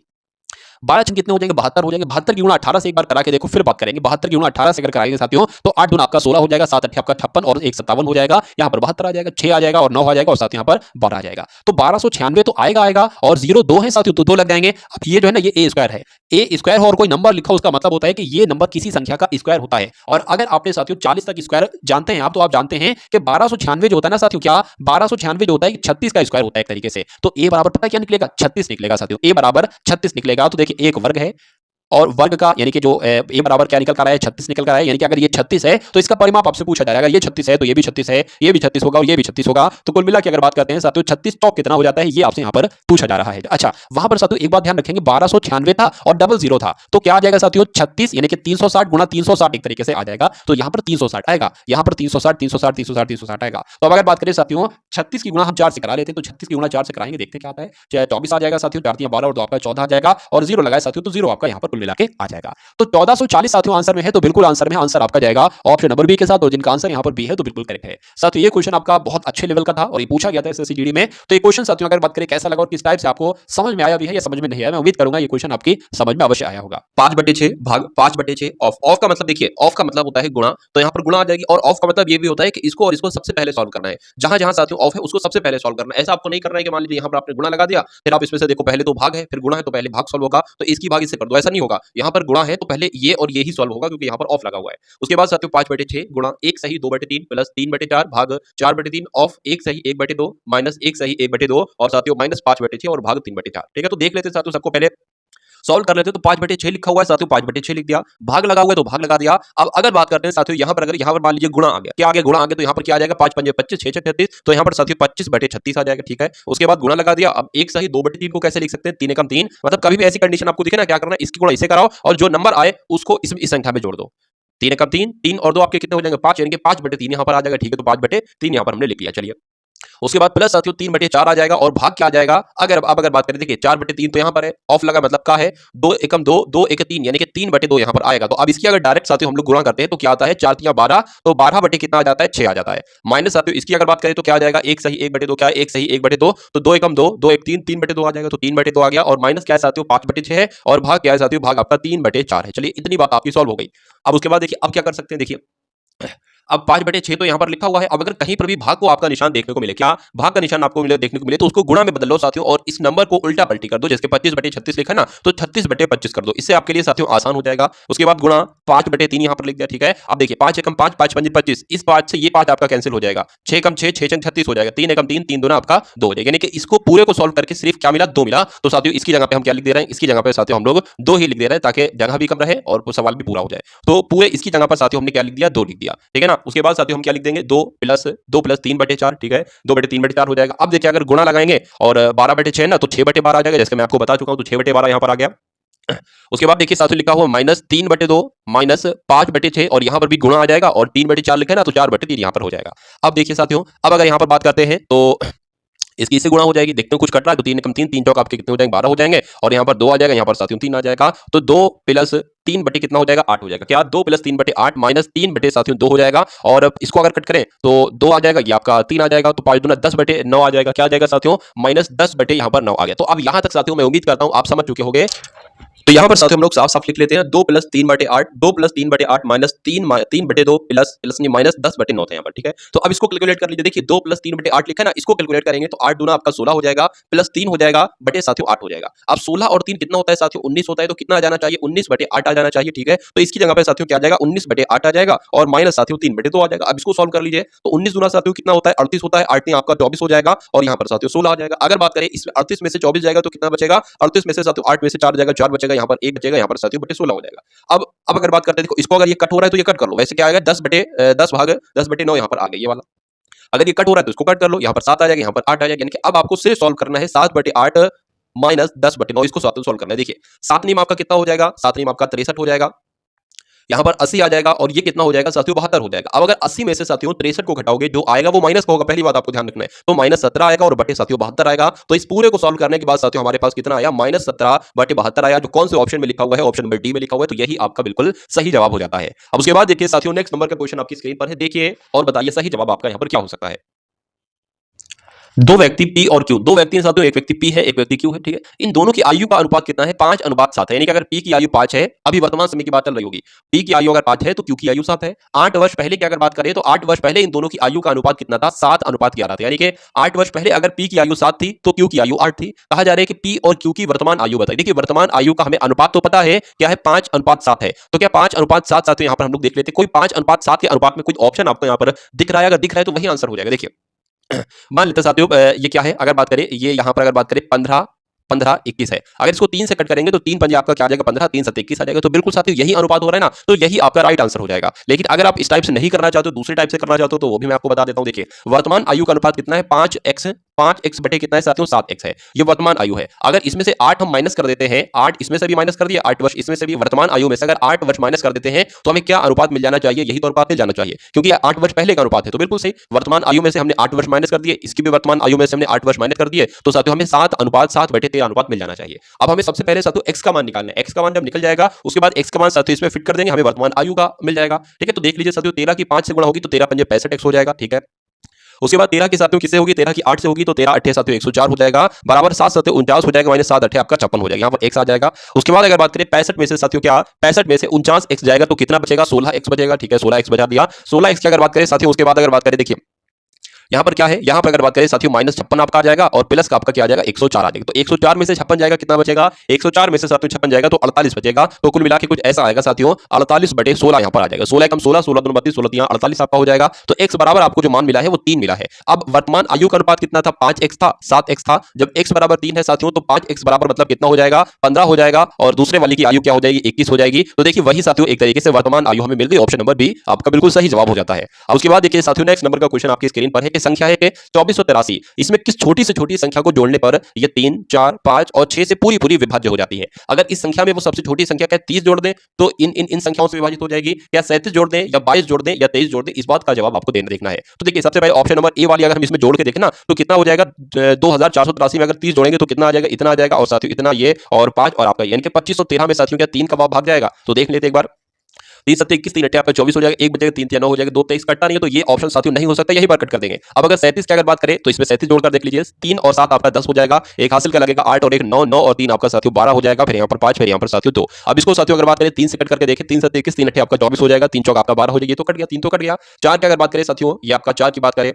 12 छंग कितने हो जाएंगे 72 हो जाएंगे। 72 की गुणा 18 से एक बार करा के देखो फिर बात करेंगे। 72 की गुणा 18 से अगर कराएंगे साथियों तो 8 गुना आपका 16 हो जाएगा, 7 8 आपका 56 और 1 57 हो जाएगा। यहाँ पर 72 आ जाएगा, 6 आ जाएगा और 9 आ जाएगा और साथ यहाँ पर 12 आ जाएगा। तो 1296 तो आएगा और 0 2 है साथियों तो 2 लग जाएंगे। अब ये जो है ना ये ए स्क्वायर है, ए स्क्वायर और कोई नंबर लिखा उसका मतलब होता है कि ये नंबर किसी संख्या का स्क्वायर होता है। और अगर आपने साथियों 40 तक स्क्वायर जानते हैं आप तो आप जानते हैं कि 1296 जो होता है ना साथियों क्या 1296 जो होता है 36 का स्क्वायर होता है एक तरीके से। तो ए बराबर पता क्या निकलेगा 36 निकलेगा साथियों, ए बराबर 36 निकलेगा। तो देखिए एक वर्ग है और वर्ग का यानी कि जो ए बराबर क्या निकल कर रहा है 36 निकल कर रहा है। यानी कि अगर ये 36 है तो इसका परिमाप आपसे पूछा जाएगा ये 36 है तो ये भी 36 है, ये भी 36 होगा और ये भी 36 होगा। तो कुल मिला के अगर बात करते हैं साथियों 36 चौक कितना हो जाता है ये आपसे यहाँ पर पूछा जा रहा है। अच्छा वहां पर साथियों एक बात ध्यान रखेंगे 1296 था और 00 था तो क्या आ जाएगा साथियों 36 यानी कि 360 गुणा 360 एक तरीके से आ जाएगा। तो यहाँ पर 360 आएगा, यहाँ पर 360 360 360 360 आएगा। तो अब अगर बात करें साथियों 36 की गुणा हम 4 से करा लेते हैं तो 36 की गुणा 4 से कराएंगे देखते क्या आता है। 24 आ जाएगा साथियों 4 3 12 और 2 आपका 14 आ जाएगा और 0 लगाए साथियों तो 0 आपका यहाँ पर कुल मिला के आ जाएगा। तो 1440 साथियों आंसर में है, तो बिल्कुल आंसर में आंसर आपका जाएगा ऑप्शन नंबर बी के साथ, और जिनका आंसर यहाँ पर बी है तो बिल्कुल करेक्ट है। साथियों ये क्वेश्चन आपका बहुत अच्छे लेवल का था और ये पूछा गया था एसएससी जीडी में। तो ये क्वेश्चन साथियों अगर बात करें कैसा लगा और किस टाइप से आपको समझ में आया भी है या समझ में नहीं आया, मैं उम्मीद करूंगा ये क्वेश्चन आपकी समझ में अवश्य आया होगा। 5/6 भाग 5/6 ऑफ। ऑफ का मतलब देखिए, ऑफ का मतलब होता है गुणा, तो यहाँ पर गुणा आ जाएगी, और ऑफ का मतलब ये भी होता है कि इसको और इसको सबसे पहले सॉल्व करना है। जहां जहां साथियों ऑफ है उसको सबसे पहले सॉल्व करना है। ऐसा आपको नहीं करना है कि मान लीजिए यहाँ पर आपने गुणा लगा दिया, फिर आप इसमें से देखो पहले तो भाग है फिर गुणा है, तो पहले भाग सॉल्व होगा तो इसकी भाग इससे कर दो, ऐसा नहीं होगा। यहाँ पर गुणा है तो पहले ये और ये ही सॉल्व होगा क्योंकि यहाँ पर ऑफ लगा हुआ है। उसके बाद साथियों 5/6 गुणा 1 सही 2/3 प्लस 3/4 भाग 4/3 ऑफ 1 सही 1/2 माइनस 1 सही 1/2 और साथियों माइनस 5/6 और भाग 3/4। ठीक है, तो देख लेते हैं साथियों, सबको पहले सॉल्व कर लेते हैं। तो 5/6 लिखा हुआ है साथियों, 5/6 लिख दिया, भाग लगा हुआ है तो भाग लगा दिया। अब अगर बात करते हैं साथियों यहाँ पर, अगर यहाँ पर मान लीजिए गुणा आ गया, क्या आ गया गुणा आ गया, तो यहाँ पर क्या आ जाएगा 5 पंजे 25 6 6 36, तो यहाँ पर साथियों 25/36 आ जाएगा। ठीक है, उसके बाद गुणा लगा दिया। अब 1 सही 2/3 को कैसे लिख सकते हैं, 3 एकम 3, मतलब कभी भी ऐसी कंडीशन आपको दिखे ना, क्या करना है इसकी गुणा इसे कराओ और जो नंबर आए उसको इस संख्या में जोड़ दो। 3 एकम 3, 3 और 2 आपके कितने हो जाएंगे 5, यानी कि 5/3 यहाँ पर आ जाएगा। ठीक है, तो 5/3 यहाँ पर हमने लिख लिया। चलिए उसके बाद प्लस साथियों 3/4 आ जाएगा और भाग क्या आ जाएगा, अगर अब अगर बात करें देखिए 4/3 तो यहाँ पर है, ऑफ लगा मतलब का है 2 एकम 2 2 एक 3, यानी कि 3/2 यहाँ पर आएगा। तो अब इसकी अगर डायरेक्ट साथियों हम लोग गुणा करते हैं तो क्या आता है 4 3 12, तो 12 कितना आ जाता है 6 आ जाता है। माइनस साथियों इसकी अगर बात करें तो क्या आ जाएगा 1 सही 1/2, क्या है 1 सही 1/2, तो 2 एकम 2 2 एक 3 3/2 आ जाएगा, तो 3/2 आ गया, और माइनस क्या है साथियों 5/6 है, और भाग क्या है साथियों भाग आपका 3/4 है। चलिए इतनी बात आपकी सॉल्व हो गई। अब उसके बाद देखिए अब क्या कर सकते हैं, देखिए अब 5/6 तो यहाँ पर लिखा हुआ है। अब अगर कहीं पर भी भाग को आपका निशान देखने को मिले, क्या भाग का निशान आपको मिले देखने को मिले, तो उसको गुणा में बदल लो साथियों, और इस नंबर को उल्टा पलटी कर दो। जैसे 25/36 लिखा है ना, तो 36/25 कर दो, इससे आपके लिए साथियों आसान हो जाएगा। उसके बाद गुणा 5/3 यहाँ पर लिख दिया। ठीक है, अब देखिए 5 एकम 5 5 पंजे 25, इस 5 से ये 5 आपका कैंसिल हो जाएगा, 6 एकम 6 6 36 हो जाएगा, 3 एकम 3 3 दूना आपका 2 हो जाएगा, यानी कि इसको पूरे को सॉल्व करके सिर्फ क्या मिला 2 मिला। तो साथियों इसकी जगह पे हम क्या लिख दे रहे हैं, इसकी जगह पे साथियों हम लोग 2 ही लिख दे रहे हैं ताकि जगह भी कम रहे और सवाल भी पूरा हो जाए। तो पूरे इसकी जगह पर साथियों हमने क्या लिख दिया 2 लिख दिया। ठीक है ना, उसके बाद साथियों हम क्या लिख देंगे 2 प्लस 3/4। ठीक है, 2/3/4 हो जाएगा। अब देखिए अगर गुणा लगाएंगे और 12/6 ना, तो 6/12 आ जाएगा, जैसे मैं आपको बता चुका हूं, तो 6/12 यहां पर आ गया। उसके बाद देखिए साथियों लिखा हुआ माइनस 3/2 माइनस 5/6, और यहां पर भी गुणा आ जाएगा, और 3/4 लिखा है ना, तो 4/3 यहां पर हो जाएगा। अब देखिए साथियों, अब अगर यहां पर बात करते हैं तो इसकी इससे गुणा हो जाएगी, देखते हैं कुछ कट रहा है, तो 3 एकम 3 3 चौक आपके कितने हो जाएंगे 12 हो जाएंगे, और यहाँ पर 2 आ जाएगा, यहाँ पर साथियों 3 आ जाएगा, तो 2 प्लस 3 बटे कितना हो जाएगा 8 हो जाएगा। क्या 2 प्लस 3/8 माइनस 3 बटे साथियों 2 हो जाएगा, और इसको अगर कट करें तो 2 आ जाएगा, ये आपका 3 आ जाएगा, तो 5 दूना 10/9 आ जाएगा। क्या आ जाएगा साथियों माइनस 10 बटे यहाँ पर 9 आ गया। तो अब यहाँ तक साथियों मैं उम्मीद करता हूँ आप समझ चुके होंगे। तो यहाँ पर साथियों हम लोग साफ साफ लिख लेते हैं 2 plus 3/8 2 plus 3/8 minus 3/2 plus plus नहीं माइनस 10/9 था यहाँ पर। ठीक है, तो अब इसको कैलकुलेट कर लीजिए। देखिए 2 प्लस 3/8 लिखा है ना, इसको कैलकुलेट करेंगे तो 8 दूना आपका 16 हो जाएगा, प्लस 3 हो जाएगा बटे साथियों 8 हो जाएगा। अब 16 और 3 कितना होता है साथियों 19 होता है, तो कितना आ जाना चाहिए 19/8 आ जाना चाहिए। ठीक है, तो इसकी जगह पे साथियों क्या आ जाएगा 19/8 आ जाएगा, और माइनस साथियों 3/2 आ जाएगा। अब इसको सॉल्व कर लीजिए, तो 19 दूना साथियों कितना होता है 38 होता है, 8 आपका 24 हो जाएगा, और यहाँ पर साथियों 16 आ जाएगा। अगर बात करें इसमें 38 में से 24 जाएगा तो कितना बचेगा 38 में से साथियों 8 में से 4 जाएगा, 4 बचेगा, यहाँ पर 1 बचेगा, यहाँ पर साथियों बटे 16 हो जाएगा। अब अगर बात करते हैं देखो इसको, अगर ये कट हो रहा है तो ये कट कर लो, वैसे क्या आएगा 10 भाग 10/9 यहाँ पर आ गया ये वाला। अगर ये कट हो रहा है तो इसको कट कर लो, यहाँ पर 7 आ जाएगा, यहाँ पर 8 आ जाएगा, यानी कि अब आपको सिर्फ सॉल्व करना है 7/8 माइनस 10/9, इसको साथ में सॉल्व करना है। देखिए 7 नीम आपका कितना हो जाएगा, 7 नीम आपका 63 हो जाएगा, यहाँ पर 80 आ जाएगा, और ये कितना हो जाएगा साथियों 72 हो जाएगा। अब अगर 80 में से साथियों 63 को घटाओगे, जो आएगा वो माइनस का होगा, पहली बात आपको ध्यान रखना है, तो माइनस 17 आएगा, और बटे साथियों 72 आएगा। तो इस पूरे को सॉल्व करने के बाद साथियों हमारे पास कितना आया माइनस 17/72 आया, जो कौन से ऑप्शन में लिखा हुआ है, ऑप्शन नंबर डी में लिखा हुआ है, तो यही आपका बिल्कुल सही जवाब हो जाता है। अब उसके बाद देखिए साथियों नेक्स्ट नंबर का क्वेश्चन आपकी स्क्रीन पर है, देखिए और बताइए सही जवाब आपका यहाँ पर क्या हो सकता है। दो व्यक्ति P और Q, दो व्यक्ति हैं साथियों, एक व्यक्ति P है एक व्यक्ति Q है। ठीक है, इन दोनों की आयु का अनुपात कितना है 5:7 है, यानी कि अगर P की आयु 5 है, अभी वर्तमान समय की बात चल रही होगी, P की आयु अगर 5 है तो Q की आयु 7 है। 8 वर्ष पहले की अगर बात करें तो 8 वर्ष पहले इन दोनों की आयु का अनुपात कितना था 7:11 था, यानी कि 8 वर्ष पहले अगर P की आयु 7 थी तो Q की आयु 8 थी। कहा जा रहा है कि P और Q की वर्तमान आयु बताइए। देखिए वर्तमान आयु का हमें अनुपात तो पता है क्या है 5:7 है, तो क्या 5:7 साथियों यहाँ पर हम लोग देख लेते हैं, कोई 5:7 के अनुपात में कुछ ऑप्शन आपको यहाँ पर दिख रहा है, अगर दिख रहा है तो वही आंसर हो जाएगा। देखिए मान लेते साथियों ये क्या है, अगर बात करें ये यहाँ पर अगर बात करें 15 15 21 है, अगर इसको 3 से कट करेंगे तो 3 पंजे आपका क्या आ जाएगा 15, 3 7 21 आ जाएगा। तो बिल्कुल साथियों यही अनुपात हो रहा है ना, तो यही आपका राइट आंसर हो जाएगा। लेकिन अगर आप इस टाइप से नहीं करना चाहते हो, दूसरे टाइप से करना चाहते हो, तो वो भी मैं आपको बता देता हूं। देखिए वर्तमान आयु का अनुपात कितना है 5x बटे कितना है साथियों 7x है, ये वर्तमान आयु है। अगर इसमें से 8 हम माइनस कर देते हैं, 8 इसमें से भी माइनस कर दिया, 8 वर्ष इसमें से भी, वर्तमान आयु में से अगर 8 वर्ष माइनस कर देते हैं तो हमें क्या अनुपात मिल जाना चाहिए, यही तो अनुपात मिल जाना चाहिए, क्योंकि 8 वर्ष पहले का अनुपात है। तो बिल्कुल सही, वर्तमान आयु में से हमने 8 वर्ष माइनस कर दिए, इसकी भी वर्तमान आयु में से हमने 8 वर्ष माइनस कर दिए, तो साथियों हमें 7:7 के अनुपात मिल जाना चाहिए। अब हमें सबसे पहले साथियों x का मान निकालना है। x का मान जब निकल जाएगा उसके बाद x का मान साथियों इसमें फिट कर देंगे, हमें वर्तमान आयु का मिल जाएगा। ठीक है, तो देख लीजिए साथियों 13 की 5 से गुणा होगी तो 13 पंजे 65x हो जाएगा। ठीक है, उसके बाद 13 की साथियों किससे होगी, 13 की 8 से होगी तो 13 अट्ठे साथियों 104 हो जाएगा, बराबर 7 सत्ते 49 हो जाएगा, माइनस 7 अट्ठे आपका 56 हो जाएगा, यहाँ पर x आ जाएगा। उसके बाद अगर बात करें 65 में से साथियों क्या 65 में से 49x जाएगा तो कितना बचेगा, 16x बचेगा। ठीक है, 16x बचा दिया। 16x की अगर बात करें साथियों उसके बाद अगर बात करें, देखिए यहाँ पर क्या है, यहाँ पर अगर बात करें साथियों -56 आपका आ जाएगा और प्लस का आपका क्या आ जाएगा 104 आ जाएगा। तो 104 में से 56 जाएगा, कितना बचेगा, 104 में से साथियों 56 जाएगा तो 48 बचेगा। तो कुल मिला के कुछ ऐसा आएगा साथियों 48/16 यहाँ पर आ जाएगा। 16 कम 16, 16 दूनी 32, 16 3 48 आपका हो जाएगा। तो x बराबर आपको जो मान मिला है वो 3 मिला है। अब वर्तमान आयु का अनुपात कितना था, 5x था, 7x था। जब x बराबर 3 है साथियों तो 5x बराबर मतलब कितना हो जाएगा, 15 हो जाएगा और दूसरे वाली की आयु क्या हो जाएगी, 21 हो जाएगी। तो देखिए वही साथियों एक तरीके से वर्तमान आयु हमें मिल गई। ऑप्शन नंबर बी आपका बिल्कुल सही जवाब हो जाता है। अब उसके बाद देखिए साथियों नेक्स्ट नंबर का क्वेश्चन आपकी स्क्रीन पर है कि संख्या है कि 2483, इसमें किस छोटी से छोटी संख्या को जोड़ने पर ये 3, 4, 5 और 6 से पूरी पूरी विभाज्य हो जाती है। अगर इस संख्या में वो सबसे छोटी संख्या क्या 30 जोड़ दें तो इन संख्याओं से विभाजित हो जाएगी, या 37 जोड़ दें या 22 जोड़ दें या 23 जोड़ दें, इस बात का जवाब आपको देखना है। तो देखिए सबसे पहले ऑप्शन नंबर ए वाली अगर हम इसमें जोड़ के देखें ना तो कितना हो जाएगा, 2483 में अगर 30 जोड़ेंगे तो कितना आ जाएगा, इतना आ जाएगा और साथियों इतना ये और 5 और आपका यानी कि 2513 में साथियों क्या 3 का भाग जाएगा। तो देख लेते एक बार, 3 सत्ते 21, 3 अट्ठे आपका 24 हो जाएगा, 1 बचेगा, 3 3 9 हो जाएगा, 2 23 कटता नहीं है तो ये ऑप्शन साथियों नहीं हो सकता, यही बार कट कर देंगे। अब अगर 37 की अगर बात करें तो इसमें 37 जोड़कर देख लीजिए, 3 और 7 आपका 10 हो जाएगा, एक हासिल का लगेगा 8 और एक 9, 9 और 3 आपका साथियों 12 हो जाएगा, फिर यहाँ पर 5, फिर यहाँ पर साथियों 2। अब इसको साथियों अगर बात करें 3 से कट करके देखें, 3 सत्ते 21, 3 अट्ठे आपका 24 हो जाएगा, 3 चौक आपका 12 हो जाएगी, तो कट गया, 3 तो कट गया। 4 की अगर बात करें साथियों, ये आपका 4 की बात करें,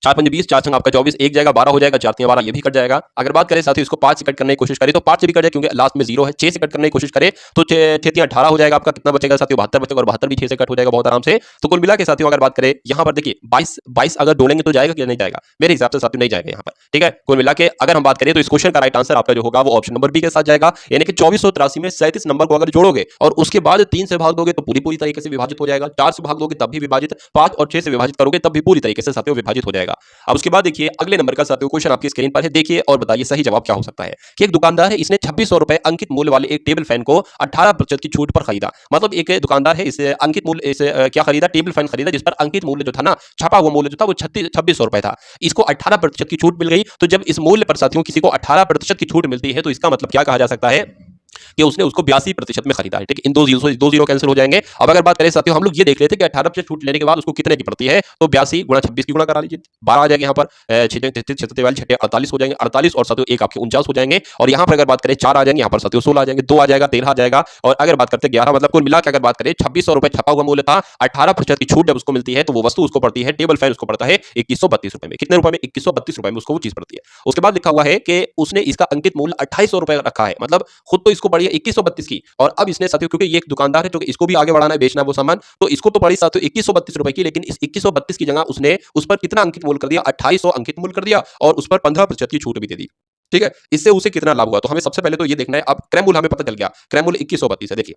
4 पंजे 20, 4 संग आपका 24, एक जाएगा 12 हो जाएगा, 4 3 12 ये भी कट जाएगा। अगर बात करें साथियों इसको 5 से कट करने की कोशिश करें तो 5 से भी कट जाए क्योंकि लास्ट में 0 है। 6 से कट करने की कोशिश करें तो 6 3 18 हो जाएगा आपका, कितना बचेगा साथियों 72 बचेगा और 72 भी 6 से कट हो जाएगा बहुत आराम से। तो कुल मिला के साथियों अगर बात करें यहाँ पर देखिए 22 अगर जोड़ेंगे तो जाएगा कि नहीं जाएगा, मेरे हिसाब से साथियों नहीं जाएगा यहाँ पर। ठीक है, कुल मिला के अगर हम बात करें तो इस क्वेश्चन का राइट आंसर आपका जो होगा वो ऑप्शन नंबर बी के साथ जाएगा, यानी कि 2483 में 37 नंबर को अगर जोड़ोगे और उसके बाद 3 से भाग दोगे तो पूरी तरीके से विभाजित हो जाएगा, 4 से भाग दोगे तब भी विभाजित, 5 और 6 से विभाजित करोगे तब भी पूरी तरीके से साथियों विभाजित हो जाएगा। अब उसके बाद देखिए अगले नंबर का साथियों क्वेश्चन आपकी स्क्रीन पर है, देखिए और बताइए सही जवाब क्या हो सकता है। कि एक दुकानदार है, इसने 2600 रुपए अंकित मूल्य वाले एक टेबल फैन को 18% की छूट पर खरीदा। मतलब एक दुकानदार है, इसे अंकित मूल्य इसे क्या खरीदा, टेबल फैन खरीदा जिस पर अंकित मूल्य जो था ना, छपा हुआ मूल्य जो था वो 2600 रुपए था। इसको 18% की छूट मिल गई। तो जब इस मूल्य पर साथियों किसी को 18% की छूट मिलती है तो इसका मतलब क्या कहा जा सकता है कि उसने उसको 82% में खरीदा है। ठीक है, इन दो जीरो कैंसिल हो जाएंगे। अब अगर बात करें साथियों हम लोग ये देख लेते हैं कि 18% छूट लेने के बाद उसको कितने की पड़ती है, तो 82 गुणा 26 की गुणा करा लीजिए, 12 आ जाएगा यहाँ पर, 48 हो जाएंगे, 48 और साथियों एक आपके 49 हो जाएंगे। और यहाँ पर अगर बात करें 4 आ जाएंगे, यहाँ पर साथियों 16 आ जाएंगे, 2 आ जाएगा, 13 आ जाएगा। और अगर बात करते 11 मतलब कुल मिला के अगर बात करें 2600 रुपए छपा हुआ मूल्य था, 18% की छूट जब उसको मिलती है तो वो वस्तु उसको पड़ती है, टेबल फैन उसको पड़ता है 2132 रुपए में। कितने रुपए में, 2132 रुपए में उसको वो चीज पड़ती है। उसके बाद लिखा हुआ है कि उसने इसका अंकित मूल्य 2800 रुपए रखा है, मतलब खुद तो इसको पड़ी है 2132 की, और अब इसने साथियों क्योंकि ये एक दुकानदार है तो इसको भी आगे बढ़ाना है, बेचना वो सामान, तो इसको तो पड़ी साथियों 2132 रुपए की, लेकिन इस 2132 की जगह उसने उस पर कितना अंकित मूल्य कर दिया, 2800 अंकित मूल्य कर दिया और उस पर 15% की छूट भी दे दी। ठीक है, इससे उसे कितना लाभ हुआ, तो हमें सबसे पहले तो ये देखना है। अब क्रय मूल्य हमें पता चल गया, क्रय मूल्य 2132 है। देखिए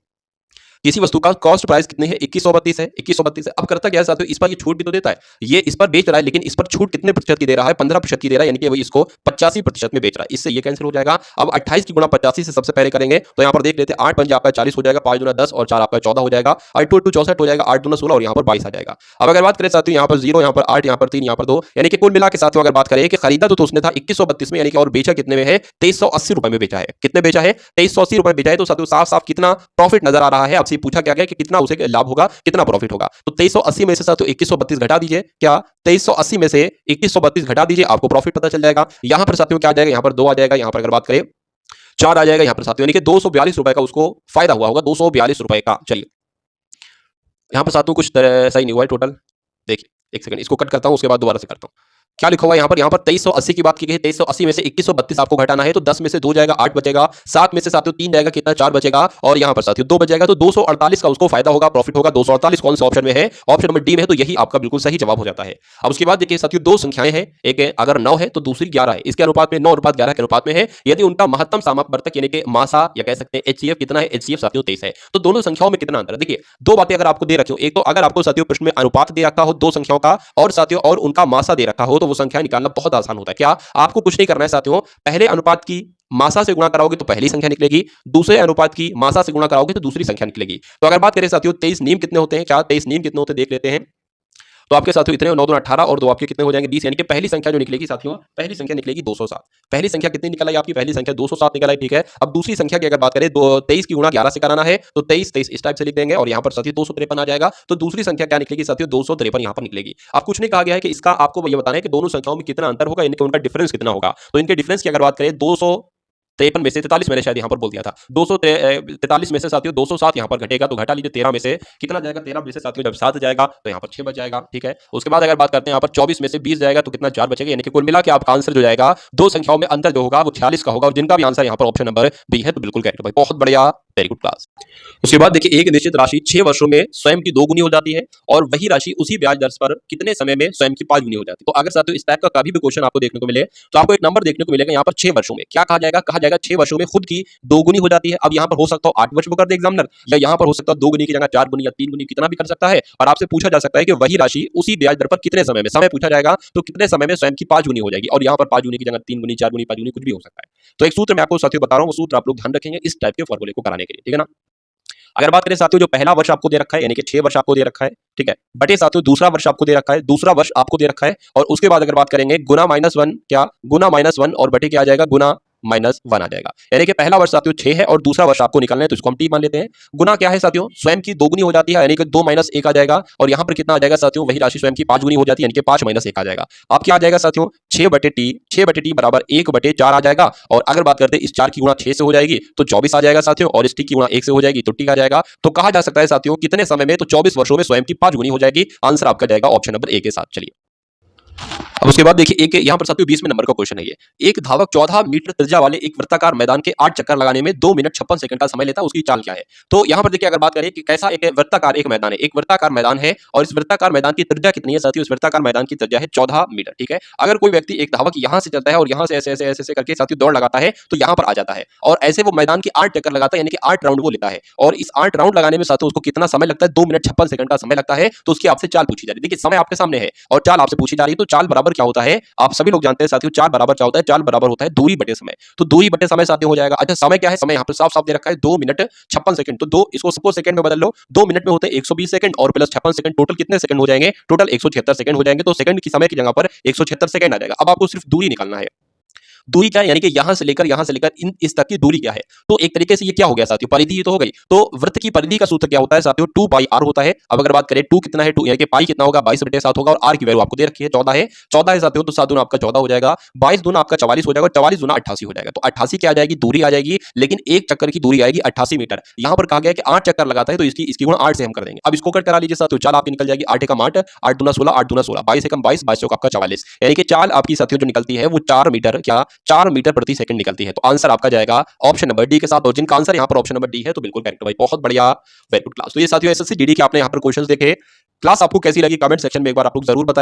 किसी वस्तु का कॉस्ट प्राइस कितने है, 2132 है, 2132 है। अब करता क्या है साथियों, इस पर ये छूट भी तो देता है, ये इस पर बेच रहा है लेकिन इस पर छूट कितने प्रतिशत की दे रहा है, 15% की दे रहा है, यानी कि वो इसको 85% में बेच रहा है, इससे ये कैंसिल हो जाएगा। अब 28 की गुणा 85 से सबसे पहले करेंगे तो यहाँ पर देख लेते हैं, 8 पंजे आपका 40 हो जाएगा, 5 दूना 10 और 4 आपका 14 हो जाएगा, 8 टू 64 हो जाएगा, 8 दूना 16 और यहाँ पर 22 आ जाएगा। अब अगर बात करें साथियों यहाँ पर 0, यहाँ पर 8, यहाँ पर 3, यहाँ पर 2, यानी कि कुल मिला के साथियों अगर बात करें कि खरीदा तो उसने था 2132 में, यानी कि और बेचा कितने में है, 2380 रुपए में बेचा है। कितने बेचा है, 2380 रुपए बेचा है। तो साथियों साफ साफ कितना प्रॉफिट नजर आ रहा है, आपसे पूछा गया कि कितना उसे लाभ होगा, कितना प्रॉफिट होगा। तो 2380 में से साथियों 2132 घटा दीजिए, क्या 2380 में से 2132 घटा दीजिए, आपको प्रॉफिट पता चल जाएगा। यहां पर साथियों क्या आ जाएगा, यहां पर 2 आ जाएगा, यहां पर अगर बात करें 4 आ जाएगा, यहां पर साथियों यानी कि 242 रुपए का उसको फायदा हुआ होगा, 242 रुपए का। चलिए यहां पर साथियों कुछ सही नहीं हुआ है टोटल, देखिए एक सेकंड इसको कट करता हूं, उसके बाद दोबारा से करता हूं। क्या लिखा हुआ है यहाँ पर 2380 की बात की गई, 2380 में से 2132 आपको घटाना है, तो 10 में से 2 जाएगा 8 बचेगा, 7 में से साथियों 3 जाएगा, कितना 4 बचेगा, और यहाँ पर साथियों 2 बचेगा, तो 248 का उसको फायदा होगा, प्रॉफिट होगा। 248 कौन से ऑप्शन में है, ऑप्शन नंबर डी में है, तो यही आपका बिल्कुल सही जवाब हो जाता है। अब उसके बाद देखिए साथियों 2 संख्याएं हैं, एक अगर 9 है तो दूसरी 11 है, इसके अनुपात में 9:11 के अनुपात में है। यदि उनका महत्तम सामवर्तक यानी कि मासा या कह सकते हैं एचसीएफ कितना है, एचसीएफ साथियों 23 है, तो दोनों संख्याओं में कितना अंतर है। देखिए 2 बातें अगर आपको दे रखी हो, एक तो अगर आपको साथियों प्रश्न में अनुपात दे रखा हो 2 संख्याओं का, और साथियों और उनका मासा दे रखा हो, तो वो संख्या निकालना बहुत आसान होता है। क्या आपको कुछ नहीं करना है साथियों, पहले अनुपात की मासा से गुणा कराओगे तो पहली संख्या निकलेगी, दूसरे अनुपात की मासा से गुणा कराओगे तो दूसरी संख्या निकलेगी। तो अगर बात करें साथियों 23 नीम कितने होते हैं, क्या 23 नीम कितने होते हैं देख लेते हैं। तो आपके साथियों इतने 9 दूना 18 और 2 आपके कितने हो जाएंगे 20, यानी कि पहली संख्या जो निकलेगी साथियों, पहली संख्या निकलेगी 207। पहली संख्या कितनी निकल आई आपकी, पहली संख्या 207 निकल आई, ठीक है। अब दूसरी संख्या की अगर बात करें 23 की गुणा 11 से कराना है तो 23 इस टाइप से लिख देंगे और यहाँ पर साथियों 253 आ जाएगा। तो दूसरी संख्या क्या निकलेगी साथियों, 253 यहाँ पर निकलेगी। अब कुछ नहीं कहा गया है कि इसका आपको ये बताना है कि दोनों संख्याओं में कितना अंतर होगा, यानी कि उनका डिफरेंस कितना होगा। तो इनके डिफरेंस की अगर बात करें 253 में से 43 मैंने शायद यहाँ पर बोल दिया था, 243 में से साथियों 207 यहाँ पर घटेगा, तो घटा लीजिए 13 में से कितना जाएगा, 13 में से साथियों जब 7 जाएगा तो यहाँ पर 6 बच जाएगा, ठीक है। उसके बाद अगर बात करते हैं यहाँ पर 24 में से 20 जाएगा तो कितना 4 बचेगा, यानी कि कुल मिला के आपका आंसर जो जाएगा दो संख्याओं में अंतर जो होगा वो 46 का होगा, और जिनका भी आंसर यहाँ पर ऑप्शन नंबर बी है, तो बिल्कुल करेक्ट भाई, बहुत बढ़िया, वेरी गुड क्लास। उसके बाद देखिए एक निश्चित राशि 6 वर्षों में स्वयं की 2 गुनी हो जाती है और वही राशि उसी ब्याज दर पर कितने समय में स्वयं की 5 गुनी हो जाती है। तो अगर साथियों इस टाइप का कभी भी क्वेश्चन आपको देखने को मिले तो आपको एक नंबर देखने को मिलेगा यहाँ पर 6 वर्षों में, क्या कहा जाएगा 6 वर्षों में खुद की 2 गुनी हो जाती है। अब यहाँ पर हो सकता है 8 वर्ष में कर दे एग्जामिनर, या यहाँ पर हो सकता है 2 गुनी की जगह 4 गुनी या 3 गुनी, कितना भी कर सकता है। और आपसे पूछा जा सकता है कि वही राशि उसी ब्याज दर पर कितने समय में, समय पूछा जाएगा तो कितने समय में स्वयं की 5 गुनी हो जाएगी, और यहाँ पर 5 गुनी की जगह 3 गुनी 4 गुनी 5 गुनी कुछ भी हो सकता है। तो एक सूत्र मैं आपको साथियों बता रहा हूँ, वो सूत्र आप लोग ध्यान रखेंगे इस टाइप के फॉर्मूले को कराने के लिए, ठीक है ना। अगर बात करें साथियों जो पहला वर्ष आपको दे रखा है, यानी कि 6 वर्ष आपको दे रखा है, ठीक है, बटे साथियों दूसरा वर्ष आपको दे रखा है, दूसरा वर्ष आपको दे रखा है, और उसके बाद अगर बात करेंगे गुना -1, क्या गुना -1 और बटे क्या आ जाएगा, गुना -1 आ जाएगा। यानी कि पहला वर्ष साथियों 6 है और दूसरा वर्ष आपको निकालना है, तो इसको हम टी मान लेते हैं। गुना क्या है साथियों, स्वयं की 2 गुनी हो जाती है, यानी कि 2 - 1 आ जाएगा, और यहाँ पर कितना आ जाएगा साथियों, वही राशि स्वयं की 5 गुनी हो जाती है, यानी कि 5 - 1 आ जाएगा। अब क्या आ जाएगा साथियों, 6/t बराबर 1/4 आ जाएगा, और अगर बात करते हैं इस 4 की गुणा 6 से हो जाएगी तो 24 आ जाएगा साथियों, और इस टी की गुणा 1 से हो जाएगी तो टी आ जाएगा। तो कहा जा सकता है साथियों कितने समय में, तो 24 वर्षों में स्वयं की 5 गुनी हो जाएगी। आंसर आपका जाएगा ऑप्शन नंबर ए के साथ। चलिए अब उसके बाद देखिए एक यहाँ पर साथियों 20वें नंबर का क्वेश्चन है ये। एक धावक 14 मीटर त्रिज्या वाले एक वृत्ताकार मैदान के 8 चक्कर लगाने में 2 मिनट 56 सेकंड का समय लेता है, उसकी चाल क्या है। तो यहाँ पर देखिए अगर बात करें कि कैसा एक वृत्ताकार एक मैदान है, एक वृत्ताकार मैदान है, और इस वृत्ताकार मैदान की त्रिज्या कितनी है साथियों, इस वृत्ताकार मैदान की त्रिज्या है 14 मीटर, ठीक है। अगर कोई व्यक्ति एक धावक यहाँ से चलता है और यहाँ से ऐसे ऐसे ऐसे करके साथियों दौड़ लगाता है तो यहाँ पर आ जाता है, और ऐसे वो मैदान की 8 चक्कर लगाता है, यानी कि 8 राउंड वो लेता है, और इस 8 राउंड लगाने में साथियों उसको कितना समय लगता है, 2 मिनट 56 सेकंड का समय लगता है। तो उसकी आपसे चाल पूछी जा रही है, देखिए समय आपके सामने है और चाल आपसे पूछी जा रही है, तो चाल बराबर क्या होता है, आप सभी लोग जानते हैं साथियों, चाल बराबर क्या होता है, चाल बराबर होता है दूरी बटे समय। तो दूरी बटे समय साथियों हो जाएगा, अच्छा समय क्या है, समय यहाँ पर साफ साफ दे रखा है 2 मिनट 56 सेकंड, तो 2 इसको सबको सेकंड में बदल लो, 2 मिनट में होते हैं 120 सेकंड और प्लस 56 सेकंड, टोटल कितने सेकंड हो जाएंगे, टोटल 176 सेकंड हो जाएंगे। तो सेकंड की समय की जगह पर 176 सेकंड आ जाएगा। अब आपको सिर्फ दूरी निकालना है, दूरी क्या है, यानी कि यहां से लेकर इन इस तक की दूरी क्या है। तो एक तरीके से ये क्या हो गया साथियों, परिधि तो हो गई। तो वृत्त की परिधि का सूत्र क्या होता है साथियों, 2πr होता है। अब अगर बात करें 2 कितना है, 2 यानी कि पाई कितना होगा, 22/7 होगा, और आर की वैल्यू आपको दे रखी है 14 है, 14 है साथियों, तो 7 दूना आपका 14 हो जाएगा, 22 दूना आपका 44 हो जाएगा, 44 दूना 88 हो जाएगा। तो 88 क्या आ जाएगी, दूरी आ जाएगी, लेकिन एक चक्कर की दूरी आएगी 88 मीटर। यहां पर कहा गया कि 8 चक्कर लगाता है तो इसकी गुणा 8 से हम कर देंगे। अब इसको कट करा लीजिए साथियों, चाल आपकी निकल जाएगी 8 एकम 8, 8 दूना 16, 8 दूना 16, 22 एकम 22, 22 आपका 44, यानी कि चाल आपकी साथियों जो निकलती है वो 4 मीटर, क्या 4 मीटर प्रति सेकंड निकलती है। तो आंसर आपका जाएगा ऑप्शन नंबर डी के साथ, और जिनका आंसर यहाँ पर ऑप्शन नंबर डी है तो बिल्कुल करेक्ट भाई, बहुत बढ़िया, वेरी गुड क्लास। तो ये साथियों एसएससी जीडी के आपने यहाँ पर क्वेश्चंस देखे। क्लास आपको कैसी लगी कमेंट सेक्शन में एक बार आप लोग जरूर बताएं।